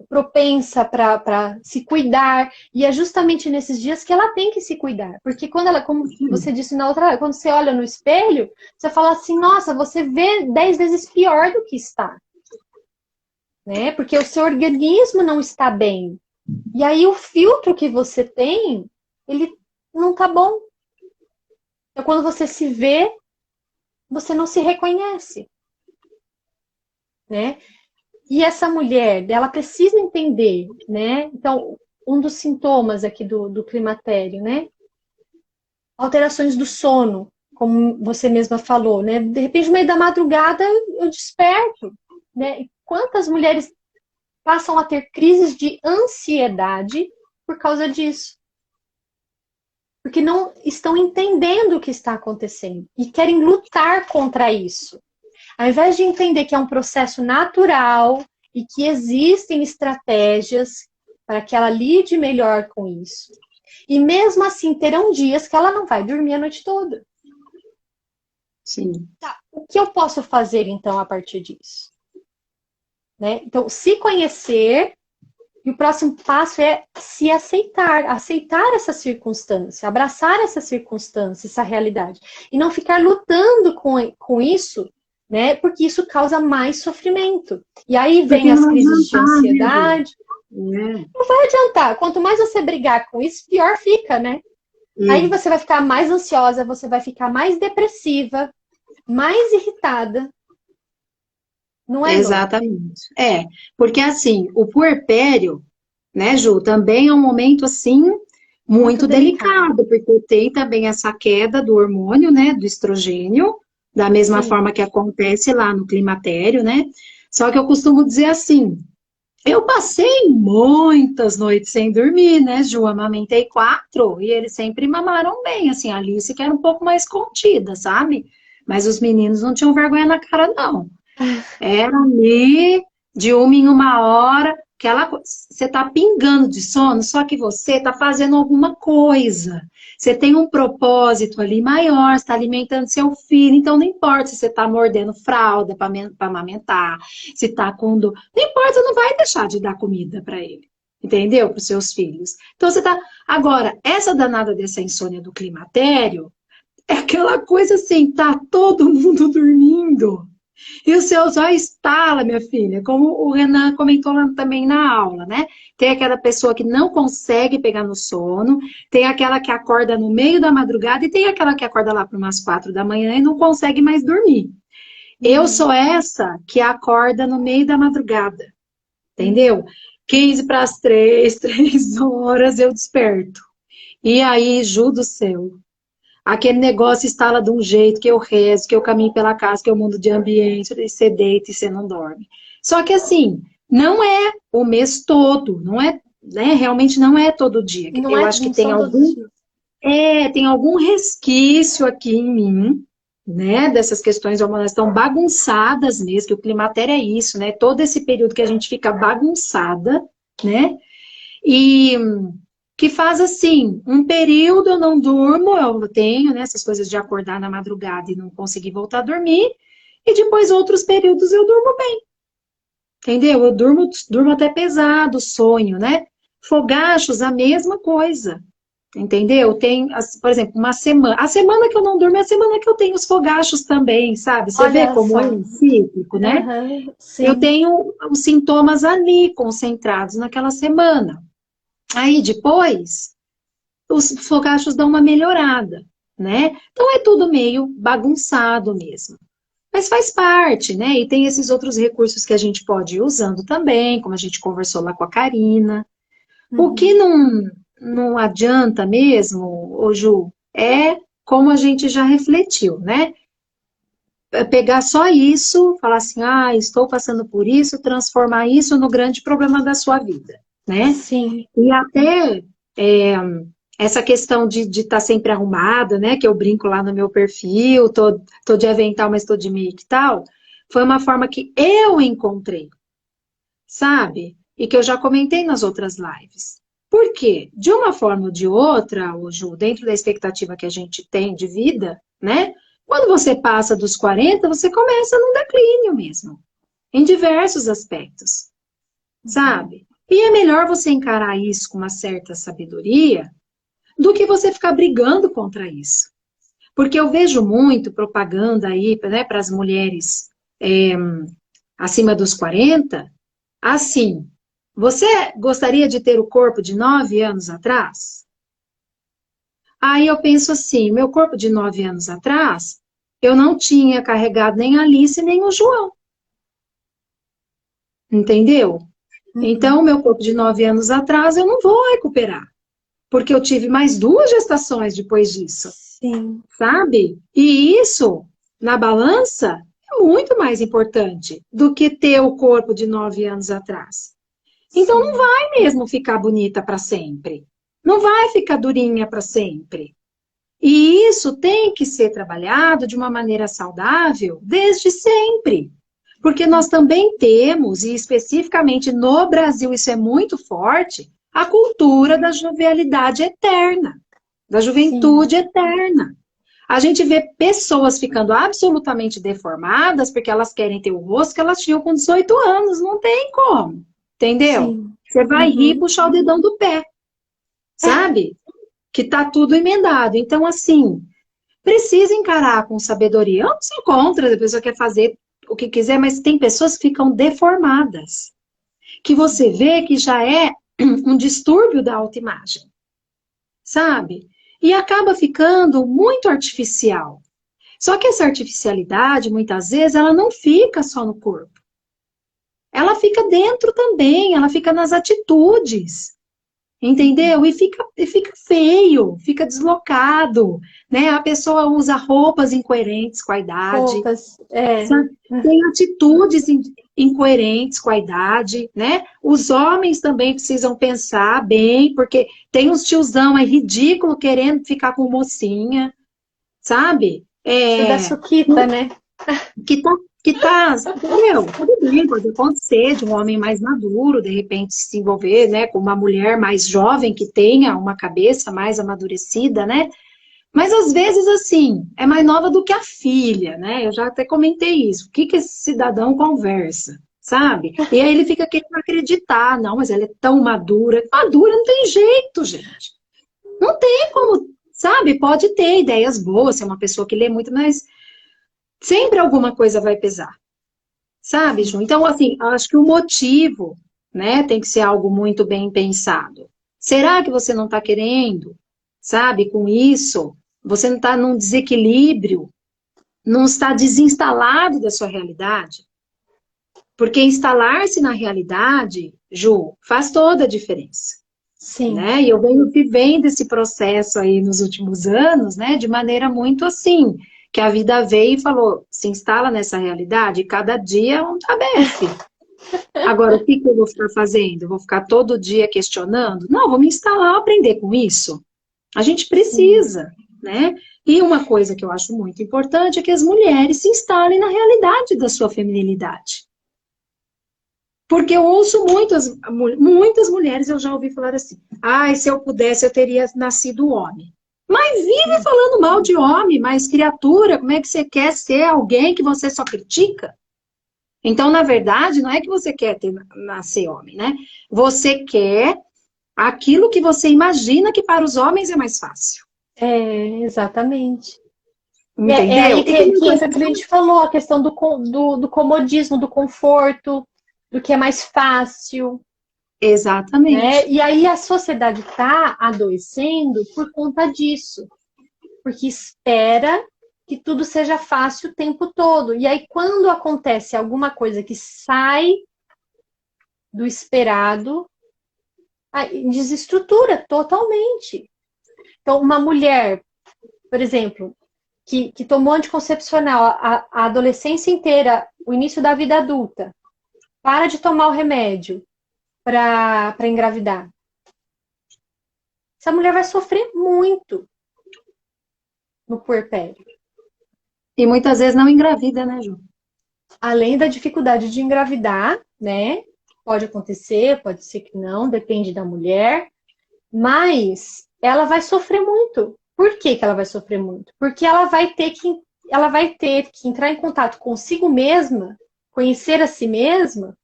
propensa para se cuidar, e é justamente nesses dias que ela tem que se cuidar, porque quando ela, como você disse na outra, quando você olha no espelho, você fala assim, nossa, você vê 10 vezes pior do que está, né? Porque o seu organismo não está bem, e aí o filtro que você tem, ele não tá bom. Então quando você se vê, você não se reconhece, né? E essa mulher, ela precisa entender, né? Então, um dos sintomas aqui do climatério, né? Alterações do sono, como você mesma falou, né? De repente, no meio da madrugada, eu desperto, né? E quantas mulheres passam a ter crises de ansiedade por causa disso? Porque não estão entendendo o que está acontecendo e querem lutar contra isso. Ao invés de entender que é um processo natural e que existem estratégias para que ela lide melhor com isso. E mesmo assim, terão dias que ela não vai dormir a noite toda. Sim. Tá. O que eu posso fazer, então, a partir disso? Né? Então, se conhecer, e o próximo passo é se aceitar, aceitar essa circunstância, abraçar essa circunstância, essa realidade. E não ficar lutando com isso, né? Porque isso causa mais sofrimento. E aí vem Porque as não vai crises de adiantar, né, Ju? ansiedade. É. Não vai adiantar. Quanto mais você brigar com isso, pior fica, né? Aí É. você vai ficar mais ansiosa, você vai ficar mais depressiva, mais irritada. Não é, Nô? Exatamente. É, porque assim, o puerpério, né, Ju, também é um momento assim Muito muito delicado. delicado, porque tem também essa queda do hormônio, né, do estrogênio, da mesma Sim. forma que acontece lá no climatério, né? Só que eu costumo dizer assim, eu passei muitas noites sem dormir, né, Ju? Amamentei 4 e eles sempre mamaram bem, assim, a Alice que era um pouco mais contida, sabe? Mas os meninos não tinham vergonha na cara, não. Era ali, de uma em uma hora, você tá pingando de sono, só que você tá fazendo alguma coisa. Você tem um propósito ali maior, está alimentando seu filho, então não importa se você tá mordendo fralda para amamentar, se tá com dor, não importa, você não vai deixar de dar comida para ele, entendeu? Para os seus filhos. Então você tá. Agora, essa danada dessa insônia do climatério é aquela coisa assim, tá todo mundo dormindo. E o seu só estala, minha filha, como o Renan comentou lá também na aula, né? Tem aquela pessoa que não consegue pegar no sono, tem aquela que acorda no meio da madrugada e tem aquela que acorda lá para umas 4 da manhã e não consegue mais dormir. Eu sou essa que acorda no meio da madrugada, entendeu? 15 para as 3, 3 horas eu desperto. E aí, Ju do céu, aquele negócio instala de um jeito que eu rezo, que eu caminho pela casa, que eu mudo de ambiente, e você deita e você não dorme. Só que assim, não é o mês todo, não é, né? Realmente não é todo dia. Não Eu é, acho que não são todos os dias. tem algum resquício aqui em mim, né? Dessas questões hormonais estão bagunçadas mesmo, que o climatério é isso, né? Todo esse período que a gente fica bagunçada, né? E que faz assim, um período eu não durmo, eu tenho, né, essas coisas de acordar na madrugada e não conseguir voltar a dormir, e depois outros períodos eu durmo bem, entendeu? Eu durmo até pesado, sonho, né? Fogachos, a mesma coisa, entendeu? Tem, por exemplo, uma semana, a semana que eu não durmo é a semana que eu tenho os fogachos também, sabe? Você vê Olha como é só. um cíclico, né? Aham, Eu sim. tenho os sintomas ali concentrados naquela semana. Aí depois, os fogachos dão uma melhorada, né? Então é tudo meio bagunçado mesmo. Mas faz parte, né? E tem esses outros recursos que a gente pode ir usando também, como a gente conversou lá com a Karina. O que Uhum. não adianta mesmo, ô Ju, é como a gente já refletiu, né? É pegar só isso, falar assim, ah, estou passando por isso, transformar isso no grande problema da sua vida, né? Sim. E até é, essa questão de estar sempre arrumada, né? Que eu brinco lá no meu perfil, tô de avental, mas tô de make e tal, foi uma forma que eu encontrei, sabe? E que eu já comentei nas outras lives. Por quê? De uma forma ou de outra, ô Ju, dentro da expectativa que a gente tem de vida, né? Quando você passa dos 40, você começa num declínio mesmo, em diversos aspectos, sabe? E é melhor você encarar isso com uma certa sabedoria do que você ficar brigando contra isso. Porque eu vejo muito propaganda aí, né, para as mulheres acima dos 40, assim, você gostaria de ter o corpo de 9 anos atrás? Aí eu penso assim, meu corpo de 9 anos atrás, eu não tinha carregado nem a Alice nem o João, entendeu? Então, Uhum. meu corpo de 9 anos atrás, eu não vou recuperar, porque eu tive mais 2 gestações depois disso, Sim. sabe? E isso, na balança, é muito mais importante do que ter o corpo de 9 anos atrás. Então, não Sim. vai mesmo ficar bonita para sempre. Não vai ficar durinha para sempre. E isso tem que ser trabalhado de uma maneira saudável desde sempre. Porque nós também temos, e especificamente no Brasil isso é muito forte, a cultura da jovialidade eterna, da juventude eterna. A gente vê pessoas ficando absolutamente deformadas porque elas querem ter o rosto que elas tinham com 18 anos. Não tem como, entendeu? Sim. Você vai rir e puxar o dedão do pé, sabe? Que tá tudo emendado. Então, assim, precisa encarar com sabedoria. Eu não sou contra, a pessoa quer fazer o que quiser, mas tem pessoas que ficam deformadas, que você vê que já é um distúrbio da autoimagem, sabe? E acaba ficando muito artificial. Só que essa artificialidade, muitas vezes, ela não fica só no corpo. Ela fica dentro também, ela fica nas atitudes. Entendeu? E fica feio, fica deslocado, né? A pessoa usa roupas incoerentes com a idade, Roupas, sabe? Tem atitudes incoerentes com a idade, né? Os homens também precisam pensar bem, porque tem uns tiozão aí ridículo querendo ficar com mocinha, sabe? isso da suquita, né? Que tá, entendeu? Tudo bem, pode acontecer de um homem mais maduro, de repente, se envolver, né, com uma mulher mais jovem, que tenha uma cabeça mais amadurecida, né? Mas às vezes, assim, é mais nova do que a filha, né? Eu já até comentei isso. O que que esse cidadão conversa, sabe? E aí ele fica querendo acreditar, não, mas ela é tão madura. Madura não tem jeito, gente. Não tem como, sabe? Pode ter ideias boas, ser uma pessoa que lê muito, mas sempre alguma coisa vai pesar, sabe, Ju? Então, assim, acho que o motivo, né, tem que ser algo muito bem pensado. Será que você não está querendo, sabe, com isso? Você não está num desequilíbrio, não está desinstalado da sua realidade? Porque instalar-se na realidade, Ju, faz toda a diferença, Sim. né? E eu venho vivendo esse processo aí nos últimos anos, né, de maneira muito assim, que a vida veio e falou, se instala nessa realidade, e cada dia é um tabefe. Agora, o que que eu vou ficar fazendo? Eu vou ficar todo dia questionando? Não, vou me instalar, aprender com isso. A gente precisa, né? E uma coisa que eu acho muito importante é que as mulheres se instalem na realidade da sua feminilidade. Porque eu ouço muitas mulheres, eu já ouvi falar assim, ai, se eu pudesse, eu teria nascido homem. Mas vive falando mal de homem, mas criatura, como é que você quer ser alguém que você só critica? Então, na verdade, não é que você quer nascer homem, né? Você quer aquilo que você imagina que para os homens é mais fácil. Exatamente. É Entendeu? aí que entra o que a gente falou, a questão do comodismo, do conforto, do que é mais fácil. Exatamente. Né? E aí a sociedade está adoecendo por conta disso. Porque espera que tudo seja fácil o tempo todo. E aí, quando acontece alguma coisa que sai do esperado, desestrutura totalmente. Então, uma mulher, por exemplo, que tomou anticoncepcional a adolescência inteira, o início da vida adulta, para de tomar o remédio para engravidar. Essa mulher vai sofrer muito no puerpério. E muitas vezes não engravida, né, Ju? Além da dificuldade de engravidar, né? Pode acontecer, pode ser que não, depende da mulher. Mas ela vai sofrer muito. Por que que ela vai sofrer muito? Porque ela vai ter que entrar em contato consigo mesma, conhecer a si mesma,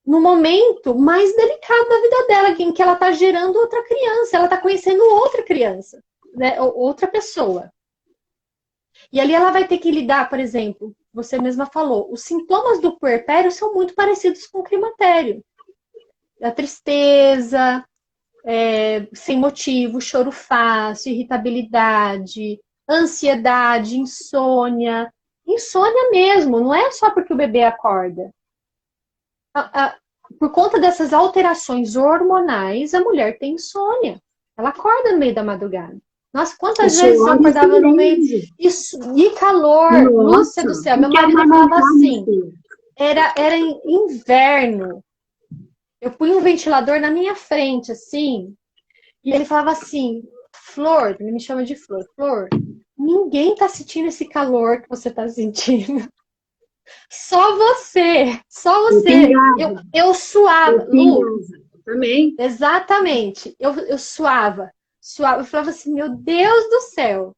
no momento mais delicado da vida dela, em que ela está gerando outra criança, ela está conhecendo outra criança, né? Outra pessoa. E ali ela vai ter que lidar, por exemplo, você mesma falou, os sintomas do puerpério são muito parecidos com o climatério. A tristeza, sem motivo, choro fácil, irritabilidade, ansiedade, insônia. Insônia mesmo, não é só porque o bebê acorda. Por conta dessas alterações hormonais, a mulher tem insônia. Ela acorda no meio da madrugada. Nossa, quantas vezes eu acordava no meio... Isso, e calor, Lúcia do céu. Meu marido falava assim, era inverno. Eu punha um ventilador na minha frente, assim, e ele falava assim, Flor, ele me chama de Flor, Flor, ninguém tá sentindo esse calor que você tá sentindo. Só você, só você. Eu suava. Lu, também. Exatamente. Eu suava, suava. Eu falava assim, meu Deus do céu,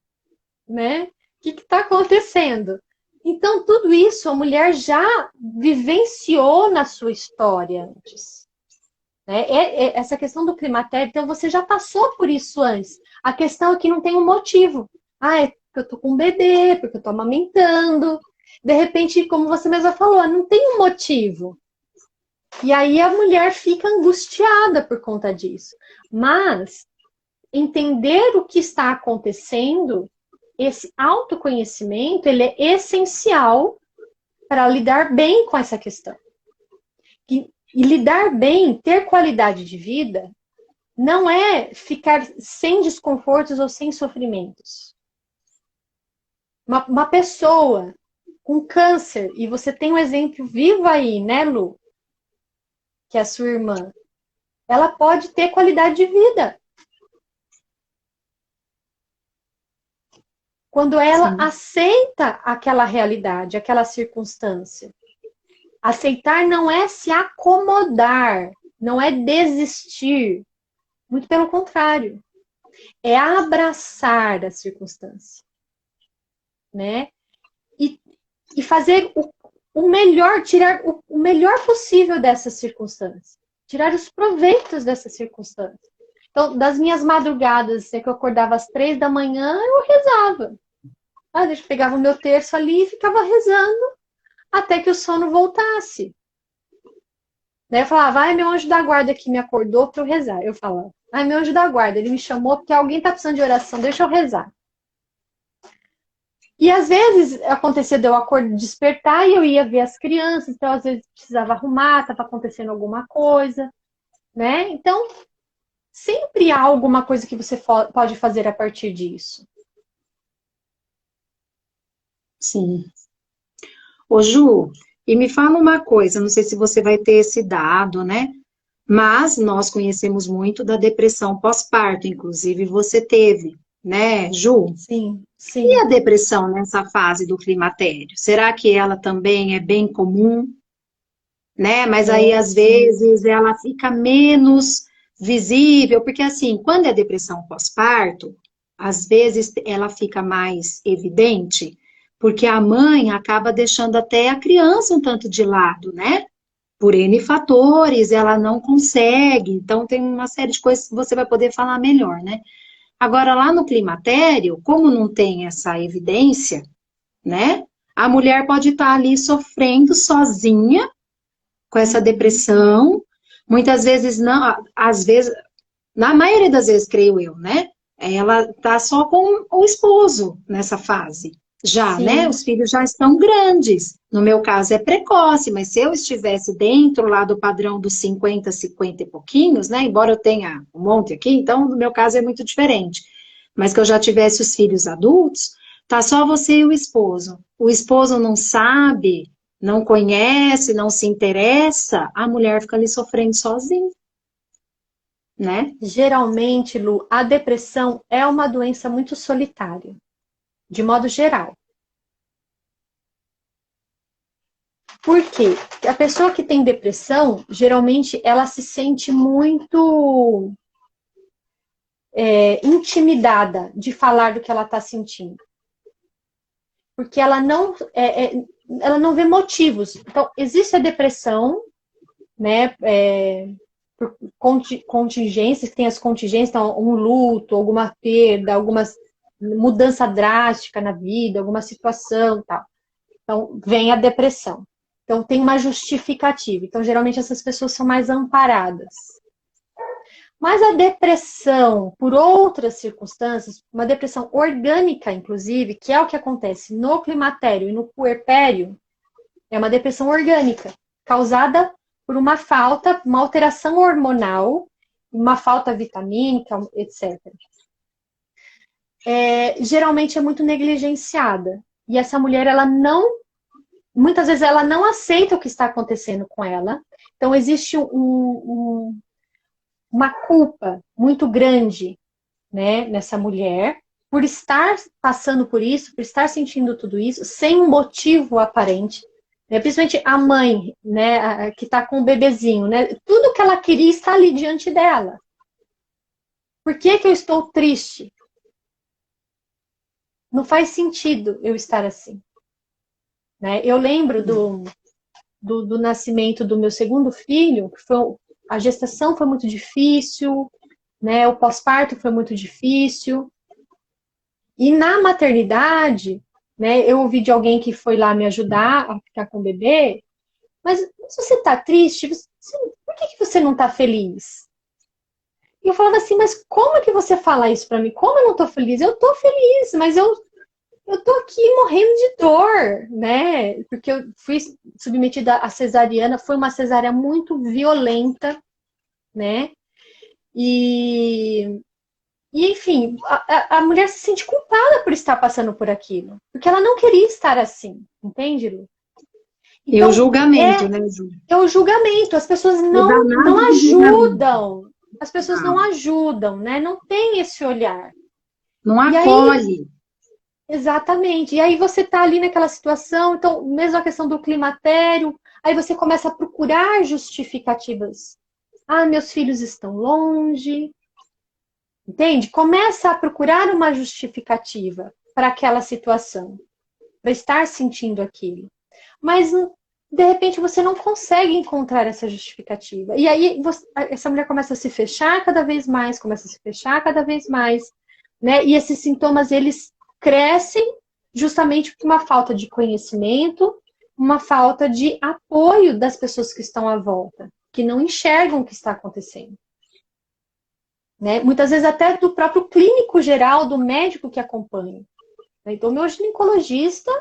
né? O que está acontecendo? Então, tudo isso a mulher já vivenciou na sua história antes. Né? Essa questão do climatério, então você já passou por isso antes. A questão é que não tem um motivo. Ah, é porque eu tô com um bebê, porque eu tô amamentando. De repente, como você mesma falou, não tem um motivo. E aí a mulher fica angustiada por conta disso. Mas entender o que está acontecendo, esse autoconhecimento, ele é essencial para lidar bem com essa questão. E lidar bem, ter qualidade de vida, não é ficar sem desconfortos ou sem sofrimentos. Uma pessoa com câncer, e você tem um exemplo vivo aí, né, Lu? Que é a sua irmã. Ela pode ter qualidade de vida. Quando ela Sim. aceita aquela realidade, aquela circunstância. Aceitar não é se acomodar, não é desistir. Muito pelo contrário. É abraçar a circunstância. Né? E fazer o melhor, tirar o melhor possível dessa circunstância. Tirar os proveitos dessa circunstância. Então, das minhas madrugadas, que eu acordava às 3 da manhã, eu rezava. Eu pegava o meu terço ali e ficava rezando até que o sono voltasse. Daí eu falava, ai, meu anjo da guarda que me acordou para eu rezar. Eu falava, ai, meu anjo da guarda, ele me chamou porque alguém está precisando de oração, deixa eu rezar. E às vezes acontecia de eu acordar, despertar e eu ia ver as crianças, então às vezes precisava arrumar, estava acontecendo alguma coisa, né? Então, sempre há alguma coisa que você pode fazer a partir disso. Sim. Ô, Ju, e me fala uma coisa, não sei se você vai ter esse dado, né? Mas nós conhecemos muito da depressão pós-parto, inclusive você teve, né, Ju? Sim, E sim. a depressão nessa fase do climatério? Será que ela também é bem comum, né? Mas aí, É, às sim. vezes, ela fica menos visível, porque assim, quando é depressão pós-parto, às vezes ela fica mais evidente, porque a mãe acaba deixando até a criança um tanto de lado, né? Por N fatores, ela não consegue. Então, tem uma série de coisas que você vai poder falar melhor, né? Agora, lá no climatério, como não tem essa evidência, né? A mulher pode estar ali sofrendo sozinha com essa Uhum. depressão. Muitas vezes não, às vezes, na maioria das vezes, creio eu, né? Ela tá só com o esposo nessa fase. Já, né? Sim, Os filhos já estão grandes. No meu caso é precoce, mas se eu estivesse dentro lá do padrão dos 50, 50 e pouquinhos, né? Embora eu tenha um monte aqui, então no meu caso é muito diferente. Mas que eu já tivesse os filhos adultos, tá só você e o esposo. O esposo não sabe, não conhece, não se interessa, a mulher fica ali sofrendo sozinha, né? geralmente, Lu, a depressão é uma doença muito solitária, de modo geral. Por quê? Porque a pessoa que tem depressão, geralmente, ela se sente muito intimidada de falar do que ela está sentindo. Porque ela não vê motivos. Então, existe a depressão, né? Por contingências, que tem as contingências, então, um luto, alguma perda, alguma mudança drástica na vida, alguma situação, tal. Então, vem a depressão. Então, tem uma justificativa. Então, geralmente, essas pessoas são mais amparadas. Mas a depressão, por outras circunstâncias, uma depressão orgânica, inclusive, que é o que acontece no climatério e no puerpério, é uma depressão orgânica, causada por uma falta, uma alteração hormonal, uma falta vitamínica, etc. Geralmente é muito negligenciada. E essa mulher, ela não, muitas vezes ela não aceita o que está acontecendo com ela. Então existe uma culpa muito grande, né, nessa mulher por estar passando por isso, por estar sentindo tudo isso, sem um motivo aparente. Principalmente a mãe, né, que está com o bebezinho, né? Tudo que ela queria está ali diante dela. Por que que eu estou triste? Não faz sentido eu estar assim. Né? Eu lembro do nascimento do meu segundo filho, que foi, a gestação foi muito difícil, né? O pós-parto foi muito difícil. E na maternidade, né, eu ouvi de alguém que foi lá me ajudar a ficar com o bebê, mas se você está triste, por que que você não está feliz? E eu falava assim, mas como é que você fala isso para mim? Como eu não estou feliz? Eu estou feliz, mas eu tô aqui morrendo de dor, né? Porque eu fui submetida à cesariana, foi uma cesárea muito violenta, né? E, enfim, a mulher se sente culpada por estar passando por aquilo, porque ela não queria estar assim, entende, Lu? E o Então, julgamento, né, Ju? é o julgamento, as pessoas O não danado do julgamento. ajudam, as pessoas não ajudam, né? Não tem esse olhar. Não E aí, acolhe. exatamente. E aí você tá ali naquela situação, então, mesmo a questão do climatério, aí você começa a procurar justificativas. Ah, meus filhos estão longe, entende? Começa a procurar uma justificativa para aquela situação, para estar sentindo aquilo. Mas, de repente, você não consegue encontrar essa justificativa. E aí, essa mulher começa a se fechar cada vez mais, começa a se fechar cada vez mais, né? E esses sintomas, eles crescem justamente por uma falta de conhecimento, uma falta de apoio das pessoas que estão à volta, que não enxergam o que está acontecendo. Né? Muitas vezes até do próprio clínico geral, do médico que acompanha. Então, meu ginecologista,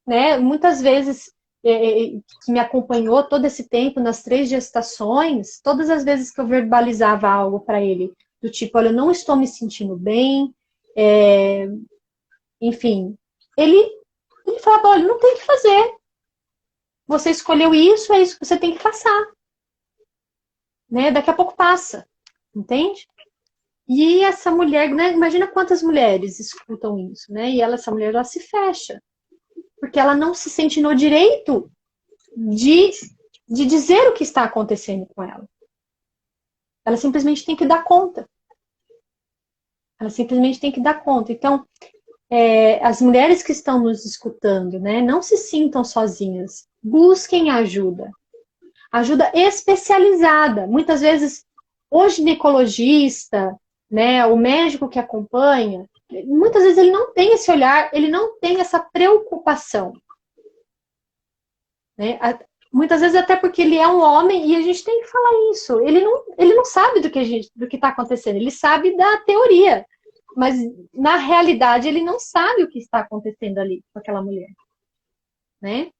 né, muitas vezes que me acompanhou todo esse tempo nas 3 gestações, todas as vezes que eu verbalizava algo para ele, do tipo, olha, eu não estou me sentindo bem, enfim, ele falava, olha, não tem o que fazer. Você escolheu isso, é isso que você tem que passar. Né? Daqui a pouco passa. Entende? E essa mulher, né? Imagina quantas mulheres escutam isso, né? E essa mulher, ela se fecha. Porque ela não se sente no direito de dizer o que está acontecendo com ela. Ela simplesmente tem que dar conta. Ela simplesmente tem que dar conta. Então, as mulheres que estão nos escutando, né, não se sintam sozinhas. Busquem ajuda. Ajuda especializada. Muitas vezes, o ginecologista, né, o médico que acompanha, muitas vezes ele não tem esse olhar, ele não tem essa preocupação. Né? Muitas vezes até porque ele é um homem e a gente tem que falar isso. Ele não sabe do que está acontecendo, ele sabe da teoria. Mas, na realidade, ele não sabe o que está acontecendo ali com aquela mulher. Né?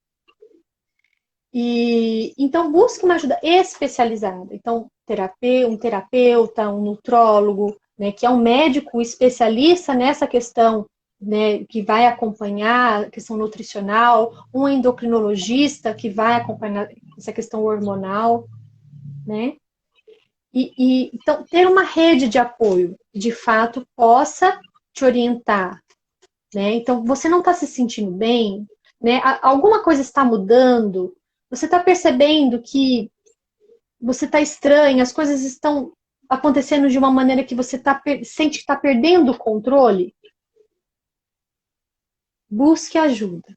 E, então, busque uma ajuda especializada. Então, um terapeuta, um nutrólogo, né, que é um médico especialista nessa questão, né, que vai acompanhar a questão nutricional, um endocrinologista que vai acompanhar essa questão hormonal, né? Então, ter uma rede de apoio que, de fato, possa te orientar, né? Então, você não está se sentindo bem, né? Alguma coisa está mudando, você está percebendo que você está estranho, as coisas estão acontecendo de uma maneira que você sente que está perdendo o controle? Busque ajuda.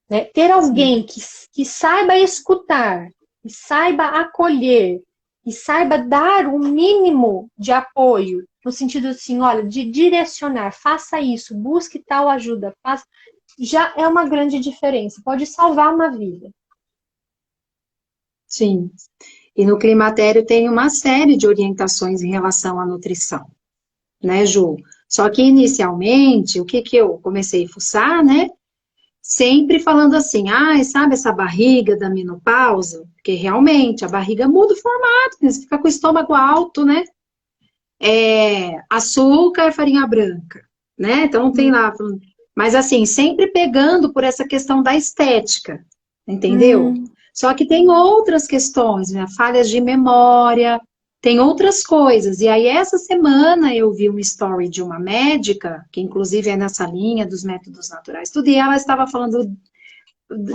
Né? Ter alguém que saiba escutar, que saiba acolher, e saiba dar o mínimo de apoio, no sentido assim, olha, de direcionar, faça isso, busque tal ajuda, já é uma grande diferença, pode salvar uma vida. Sim. E no climatério tem uma série de orientações em relação à nutrição, né, Ju? Só que inicialmente, o que eu comecei a fuçar, né? Sempre falando assim, sabe essa barriga da menopausa? Porque realmente a barriga muda o formato, você fica com o estômago alto, né? Açúcar, farinha branca, né? Então tem lá, mas assim, sempre pegando por essa questão da estética, entendeu? Só que tem outras questões, né? Falhas de memória, tem outras coisas. E aí, essa semana eu vi um story de uma médica, que inclusive é nessa linha dos métodos naturais, tudo, e ela estava falando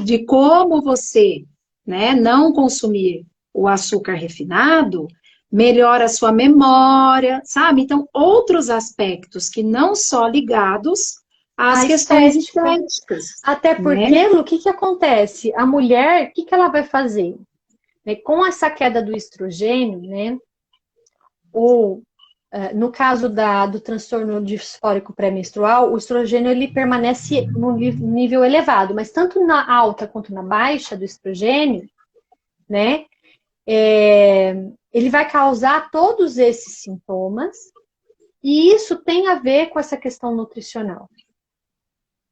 de como você, né, não consumir o açúcar refinado, melhora a sua memória, sabe? Então, outros aspectos que não só ligados às A questões estética. estéticas, Até né? porque, Lu, o que que acontece? A mulher, o que que ela vai fazer? Né, com essa queda do estrogênio, né? Ou no caso do transtorno disfórico pré-menstrual, o estrogênio ele permanece no nível elevado, mas tanto na alta quanto na baixa do estrogênio, né, ele vai causar todos esses sintomas, e isso tem a ver com essa questão nutricional,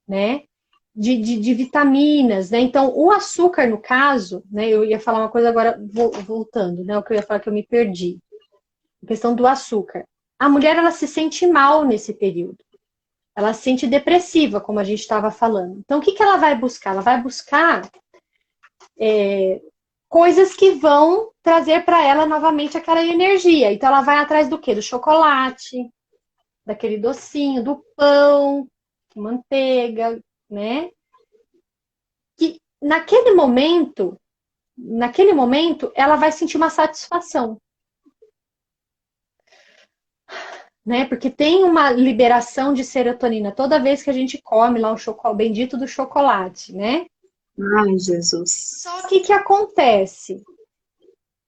né, de vitaminas, né, então o açúcar no caso, né, eu ia falar uma coisa agora, voltando, né, o que eu ia falar que eu me perdi, a questão do açúcar. A mulher, ela se sente mal nesse período. Ela se sente depressiva, como a gente estava falando. Então, o que que ela vai buscar? Ela vai buscar coisas que vão trazer para ela novamente aquela energia. Então, ela vai atrás do quê? Do chocolate, daquele docinho, do pão, manteiga, né? Que naquele momento, ela vai sentir uma satisfação. Né? Porque tem uma liberação de serotonina toda vez que a gente come lá o bendito do chocolate, né? Ai, Jesus. Só que o que acontece?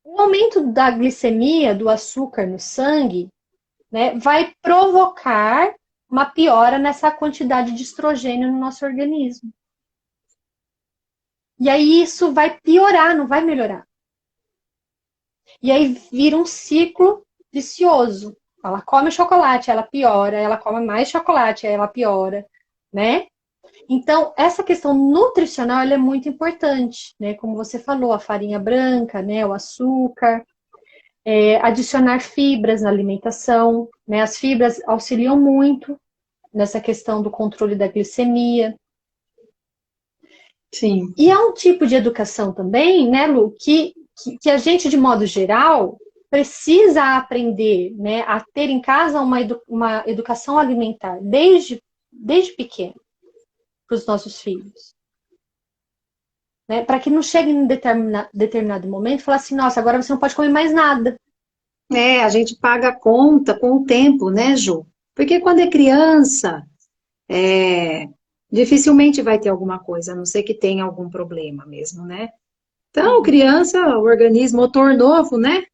O aumento da glicemia, do açúcar no sangue, né, vai provocar uma piora nessa quantidade de estrogênio no nosso organismo. E aí isso vai piorar, não vai melhorar. E aí vira um ciclo vicioso. Ela come chocolate, ela piora, ela come mais chocolate, ela piora, né? Então, essa questão nutricional ela é muito importante, né? Como você falou, a farinha branca, né? O açúcar, adicionar fibras na alimentação, né? As fibras auxiliam muito nessa questão do controle da glicemia. Sim. E é um tipo de educação também, né, Lu, que a gente, de modo geral, precisa aprender, né, a ter em casa uma educação alimentar desde pequeno para os nossos filhos. Né, para que não chegue em determinado momento e falar assim, nossa, agora você não pode comer mais nada. A gente paga a conta com o tempo, né, Ju? Porque quando é criança, dificilmente vai ter alguma coisa, a não ser que tenha algum problema mesmo, né? Então, criança, o organismo, motor novo, né?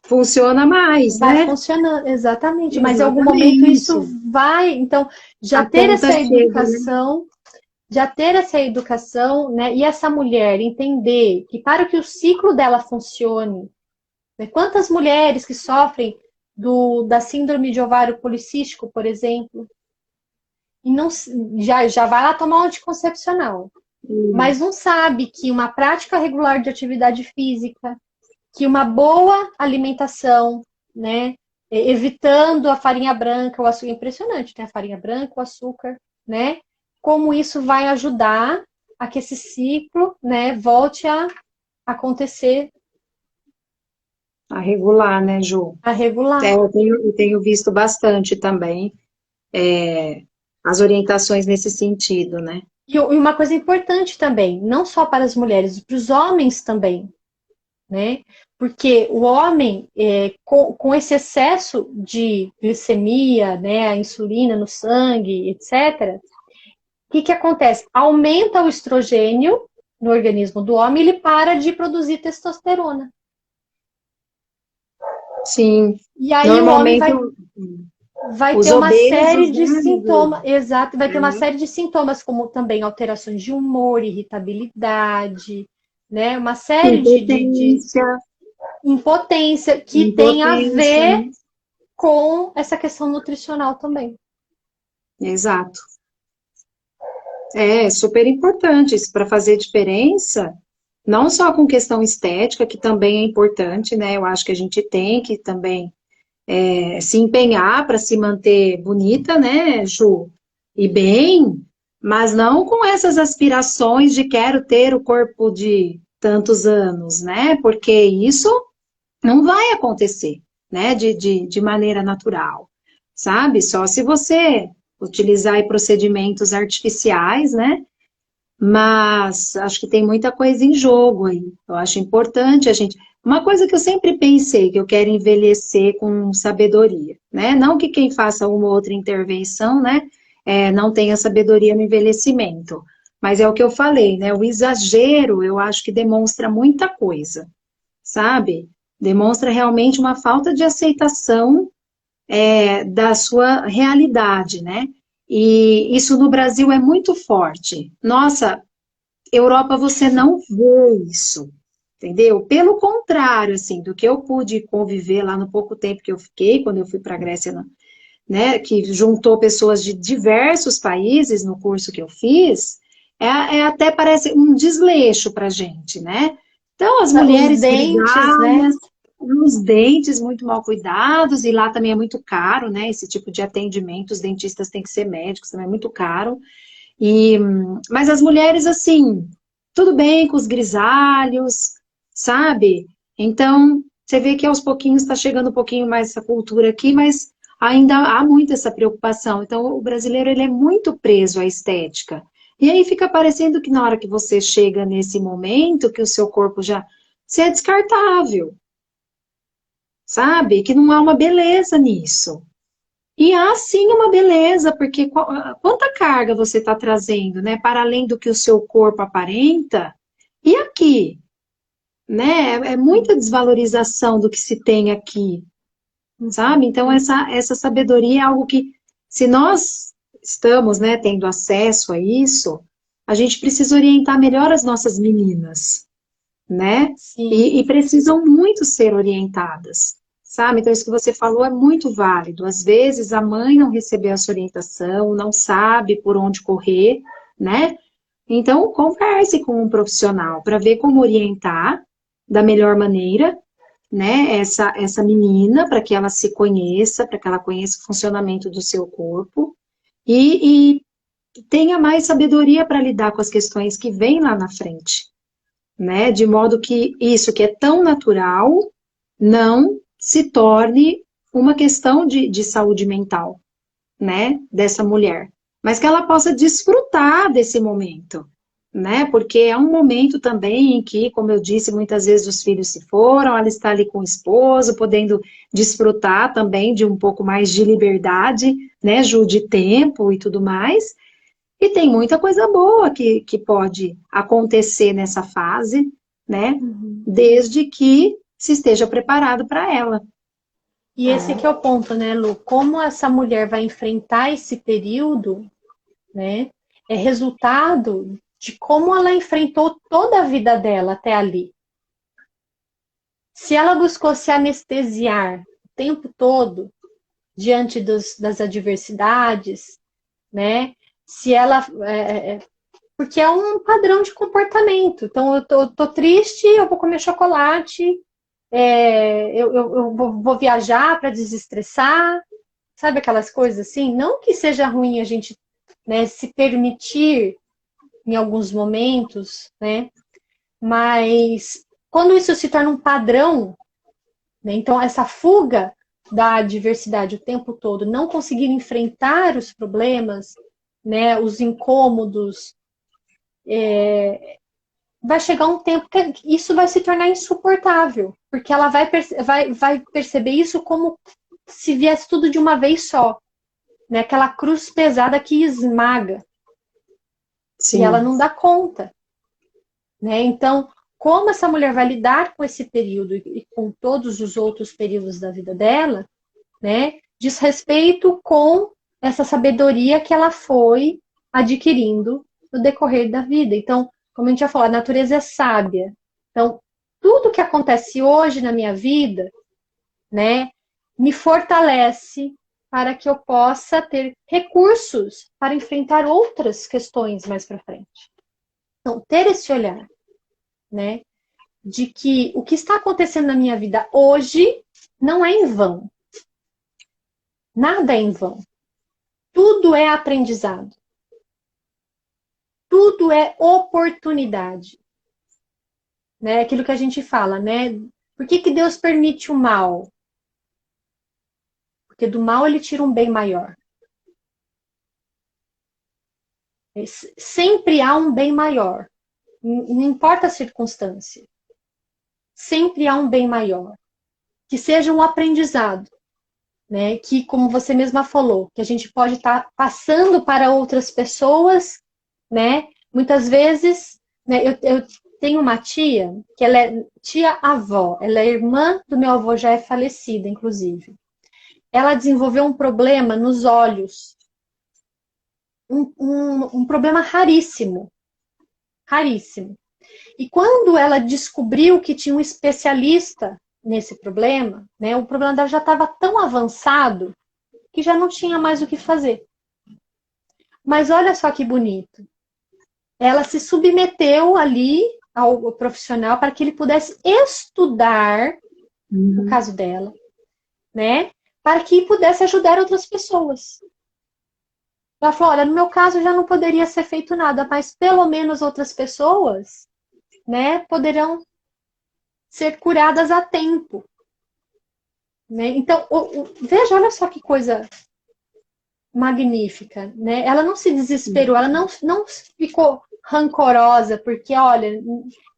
Funciona mais, Vai né? funcionando, exatamente. Mas em algum momento isso Exatamente. vai. Então, A já ter conta essa chega, né? educação, né? E essa mulher entender que para que o ciclo dela funcione, né, quantas mulheres que sofrem da síndrome de ovário policístico, por exemplo, e não já vai lá tomar um anticoncepcional, mas não sabe que uma prática regular de atividade física, que uma boa alimentação, né, evitando a farinha branca, o açúcar, impressionante, né, a farinha branca, o açúcar, né, como isso vai ajudar a que esse ciclo, né, volte a acontecer, A regular, né, Ju? a regular. Eu tenho visto bastante também as orientações nesse sentido, né? E uma coisa importante também, não só para as mulheres, para os homens também, né? Porque o homem, com esse excesso de glicemia, né, a insulina no sangue, etc., o que acontece? Aumenta o estrogênio no organismo do homem e ele para de produzir testosterona. Sim. E aí o homem Normalmente vai os ter uma série obesos, de né, Ju? sintomas, exato, vai ter uma série de sintomas, como também alterações de humor, irritabilidade, né? Uma série de Impotência, impotência que tem a impotência, ver né? com essa questão nutricional também. Exato. É super importante isso para fazer diferença, não só com questão estética, que também é importante, né? Eu acho que a gente tem que também se empenhar para se manter bonita, né, Ju? E bem, mas não com essas aspirações de quero ter o corpo de tantos anos, né? Porque isso não vai acontecer, né, de maneira natural, sabe? Só se você utilizar aí procedimentos artificiais, né? mas acho que tem muita coisa em jogo aí. Eu acho importante a gente. Uma coisa que eu sempre pensei, que eu quero envelhecer com sabedoria, né? Não que quem faça uma ou outra intervenção, né, não tenha sabedoria no envelhecimento. Mas é o que eu falei, né? O exagero, eu acho que demonstra muita coisa, sabe? Demonstra realmente uma falta de aceitação da sua realidade, né? E isso no Brasil é muito forte. Nossa, Europa você não vê isso, entendeu? Pelo contrário, assim, do que eu pude conviver lá no pouco tempo que eu fiquei, quando eu fui para a Grécia, né, que juntou pessoas de diversos países no curso que eu fiz, até parece um desleixo para a gente, né? Então, as Os mulheres dentes, né? grisalhas, os dentes muito mal cuidados, e lá também é muito caro, né? Esse tipo de atendimento, os dentistas têm que ser médicos, também é muito caro. Mas as mulheres, assim, tudo bem com os grisalhos, sabe? Então, você vê que aos pouquinhos está chegando um pouquinho mais essa cultura aqui, mas ainda há muito essa preocupação. Então, o brasileiro, ele é muito preso à estética. E aí fica parecendo que na hora que você chega nesse momento, que o seu corpo já você é descartável, sabe? Que não há uma beleza nisso. E há sim uma beleza, porque quanta carga você está trazendo, né? Para além do que o seu corpo aparenta. E aqui, né? É muita desvalorização do que se tem aqui, sabe? Então, essa sabedoria é algo que, se nós estamos, né, tendo acesso a isso, a gente precisa orientar melhor as nossas meninas, né? Sim. E precisam muito ser orientadas, sabe? Então, isso que você falou é muito válido. Às vezes, a mãe não recebeu essa orientação, não sabe por onde correr, né? Então, converse com um profissional para ver como orientar da melhor maneira, né? Essa menina, para que ela se conheça, para que ela conheça o funcionamento do seu corpo e tenha mais sabedoria para lidar com as questões que vêm lá na frente, né? De modo que isso que é tão natural não se torne uma questão de saúde mental, né? Dessa mulher. Mas que ela possa desfrutar desse momento, né? Porque é um momento também em que, como eu disse, muitas vezes os filhos se foram, ela está ali com o esposo, podendo desfrutar também de um pouco mais de liberdade, né, Ju, de tempo e tudo mais. E tem muita coisa boa que pode acontecer nessa fase, né? Uhum. Desde que se esteja preparado para ela. E esse que é o ponto, né, Lu? Como essa mulher vai enfrentar esse período, né? É resultado de como ela enfrentou toda a vida dela até ali. Se ela buscou se anestesiar o tempo todo diante das adversidades, né? Se ela porque é um padrão de comportamento. Então, tô triste, eu vou comer chocolate, eu vou viajar para desestressar, sabe aquelas coisas assim? Não que seja ruim a gente, né, se permitir em alguns momentos, né? Mas quando isso se torna um padrão, né, então essa fuga da adversidade o tempo todo, não conseguir enfrentar os problemas, né, os incômodos, vai chegar um tempo que isso vai se tornar insuportável, porque ela vai perceber isso como se viesse tudo de uma vez só, né? Aquela cruz pesada que esmaga e ela Sim, não dá conta, né? Então, como essa mulher vai lidar com esse período e com todos os outros períodos da vida dela, né? Diz respeito com essa sabedoria que ela foi adquirindo no decorrer da vida. Então, como a gente já falou, a natureza é sábia. Então, tudo que acontece hoje na minha vida, né, me fortalece para que eu possa ter recursos para enfrentar outras questões mais para frente. Então, ter esse olhar, né, de que o que está acontecendo na minha vida hoje não é em vão. Nada é em vão. Tudo é aprendizado. Tudo é oportunidade. Né? Aquilo que a gente fala, né? Por que Deus permite o mal? Porque do mal ele tira um bem maior. Sempre há um bem maior. Não importa a circunstância. Sempre há um bem maior. Que seja um aprendizado, né? Que, como você mesma falou, que a gente pode estar passando para outras pessoas, né? Muitas vezes, né, eu tenho uma tia, que ela é tia-avó, ela é irmã do meu avô, já é falecida, inclusive. Ela desenvolveu um problema nos olhos, um problema raríssimo, raríssimo. E quando ela descobriu que tinha um especialista nesse problema, né, o problema dela já estava tão avançado que já não tinha mais o que fazer. Mas olha só que bonito. Ela se submeteu ali ao profissional para que ele pudesse estudar o caso dela, né? Para que pudesse ajudar outras pessoas. Ela falou, olha, no meu caso já não poderia ser feito nada, mas pelo menos outras pessoas, né, poderão ser curadas a tempo. Né? Então, veja, olha só que coisa magnífica, né? Ela não se desesperou, ela não ficou rancorosa porque, olha,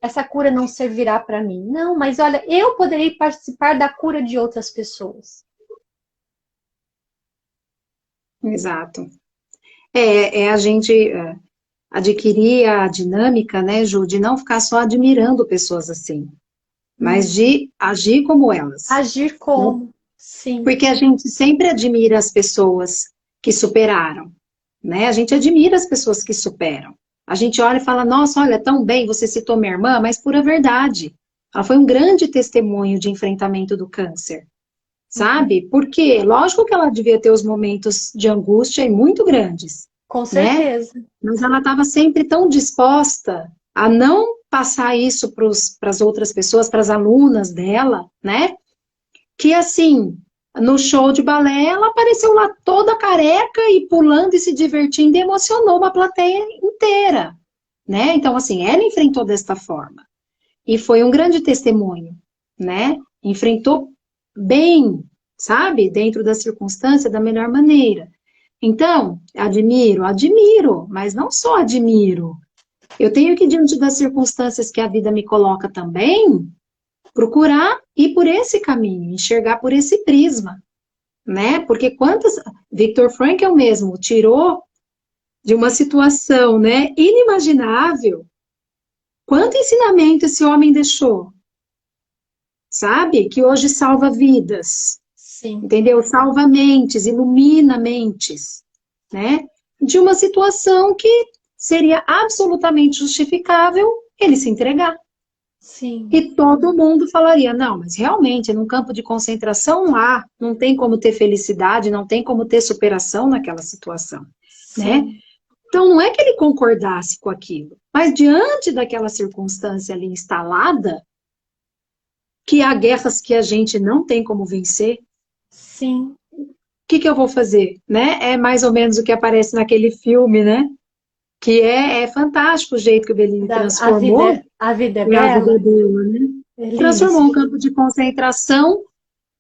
essa cura não servirá para mim. Não, mas olha, eu poderei participar da cura de outras pessoas. Exato. É a gente adquirir a dinâmica, né, Ju, de não ficar só admirando pessoas assim, mas de agir como elas. Agir como, sim. Porque a gente sempre admira as pessoas que superaram, né? A gente admira as pessoas que superam. A gente olha e fala, nossa, olha, tão bem, você citou minha irmã, mas pura verdade. Ela foi um grande testemunho de enfrentamento do câncer, sabe? Porque, lógico que ela devia ter os momentos de angústia e muito grandes, Com né? certeza. Mas ela estava sempre tão disposta a não passar isso para as outras pessoas, para as alunas dela, né? Que assim, no show de balé, ela apareceu lá toda careca e pulando e se divertindo e emocionou uma plateia inteira, né? Então, assim, ela enfrentou desta forma. E foi um grande testemunho, né? Enfrentou bem, sabe? Dentro da circunstância, da melhor maneira. Então, admiro, mas não só admiro. Eu tenho que, diante das circunstâncias que a vida me coloca também, procurar ir por esse caminho, enxergar por esse prisma, né? Porque quantas... Viktor Frankl mesmo tirou de uma situação, né, inimaginável, quanto ensinamento esse homem deixou, sabe? Que hoje salva vidas, Sim. entendeu? Salva mentes, ilumina mentes, né? De uma situação que seria absolutamente justificável ele se entregar. Sim. E todo mundo falaria, não, mas realmente, num campo de concentração lá, não tem como ter felicidade, não tem como ter superação naquela situação, né? Sim. Então, não é que ele concordasse com aquilo, mas diante daquela circunstância ali instalada, que há guerras que a gente não tem como vencer, Sim. o que eu vou fazer, né? É mais ou menos o que aparece naquele filme, né? Que é fantástico o jeito que o Bellini transformou A vida é a bela. vida dela, né? É lindo Transformou esse um campo de concentração,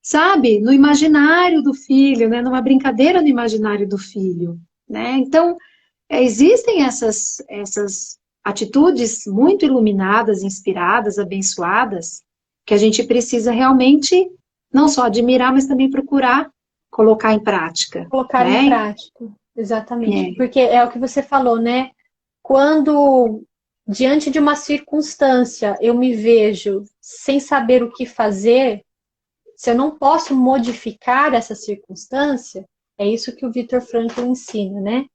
sabe, no imaginário do filho, né? Numa brincadeira no imaginário do filho, né? Então, existem essas atitudes muito iluminadas, inspiradas, abençoadas, que a gente precisa realmente não só admirar, mas também procurar colocar em prática, colocar em né? prática. Exatamente. É, Porque é o que você falou, né? Quando, diante de uma circunstância, eu me vejo sem saber o que fazer, se eu não posso modificar essa circunstância, é isso que o Viktor Frankl ensina, né?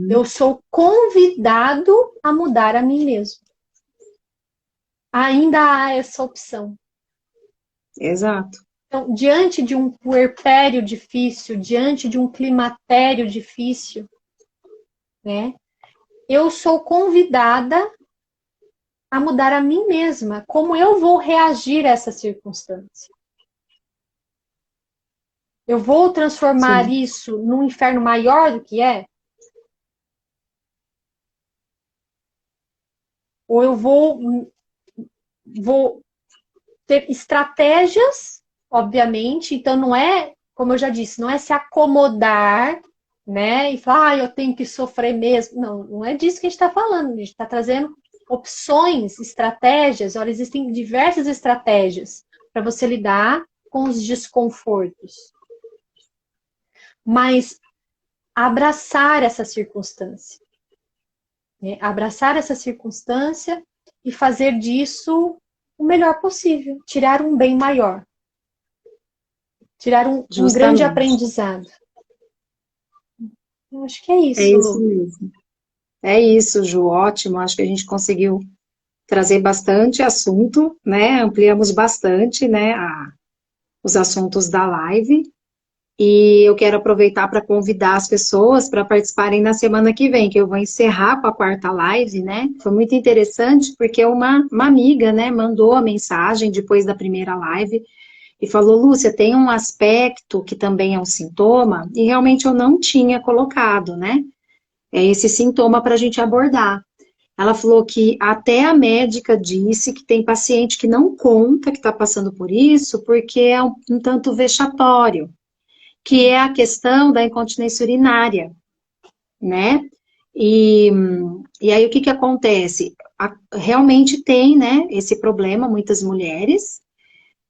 Eu sou convidado a mudar a mim mesmo. Ainda há essa opção. exato. Então, diante de um puerpério difícil, diante de um climatério difícil, né? Eu sou convidada a mudar a mim mesma. Como eu vou reagir a essa circunstância? Eu vou transformar Sim. isso num inferno maior do que é? Ou eu vou ter estratégias, obviamente, então não é, como eu já disse, não é se acomodar, né? E falar, eu tenho que sofrer mesmo. Não, não é disso que a gente está falando. A gente está trazendo opções, estratégias. Olha, existem diversas estratégias para você lidar com os desconfortos. Mas abraçar essa circunstância. Né? Abraçar essa circunstância e fazer disso o melhor possível. Tirar um bem maior. Tirar um grande Justamente. aprendizado. Eu acho que é É isso, isso Lu. mesmo. É isso, Ju, ótimo. Acho que a gente conseguiu trazer bastante assunto, né? Ampliamos bastante, né, os assuntos da live. E eu quero aproveitar para convidar as pessoas para participarem na semana que vem, que eu vou encerrar com a quarta live, né? Foi muito interessante porque uma amiga, né, mandou a mensagem depois da primeira live e falou: Lúcia, tem um aspecto que também é um sintoma, e realmente eu não tinha colocado, né? É esse sintoma para a gente abordar. Ela falou que até a médica disse que tem paciente que não conta que está passando por isso, porque é um tanto vexatório, que é a questão da incontinência urinária, né? E, e aí o que acontece? Realmente tem, né, esse problema, muitas mulheres,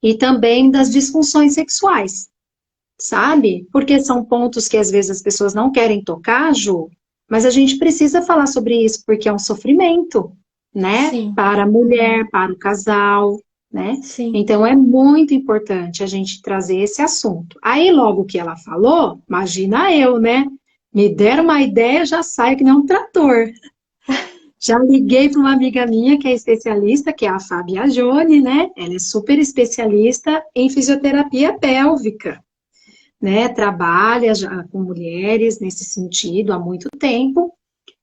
e também das disfunções sexuais, sabe? Porque são pontos que às vezes as pessoas não querem tocar, Ju, mas a gente precisa falar sobre isso, porque é um sofrimento, né? Sim, Para a mulher, para o casal, né? sim. Então é muito importante a gente trazer esse assunto. Aí, logo que ela falou, imagina eu, né? Me deram uma ideia, já saio que nem um trator. Já liguei para uma amiga minha que é especialista, que é a Fábia Jone, né? Ela é super especialista em fisioterapia pélvica, né, trabalha já com mulheres nesse sentido há muito tempo,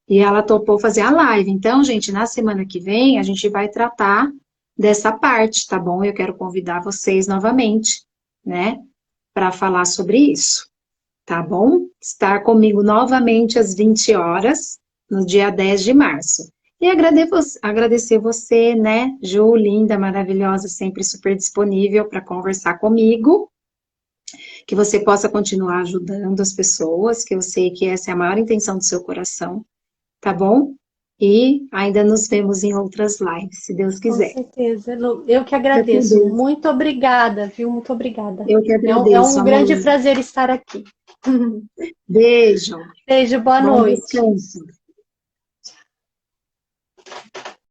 e ela topou fazer a live. Então, gente, na semana que vem a gente vai tratar dessa parte, tá bom? Eu quero convidar vocês novamente, né, para falar sobre isso, tá bom? Estar comigo novamente às 20 horas, no dia 10 de março. E agradecer você, né, Ju, linda, maravilhosa, sempre super disponível para conversar comigo, que você possa continuar ajudando as pessoas, que eu sei que essa é a maior intenção do seu coração, tá bom? E ainda nos vemos em outras lives, se Deus Com quiser. certeza, Lu. Eu que Eu que agradeço. agradeço. Muito obrigada, viu? Muito obrigada. Eu que É agradeço, um grande amor. prazer estar aqui. Beijo. Beijo, boa Bom noite. descanso.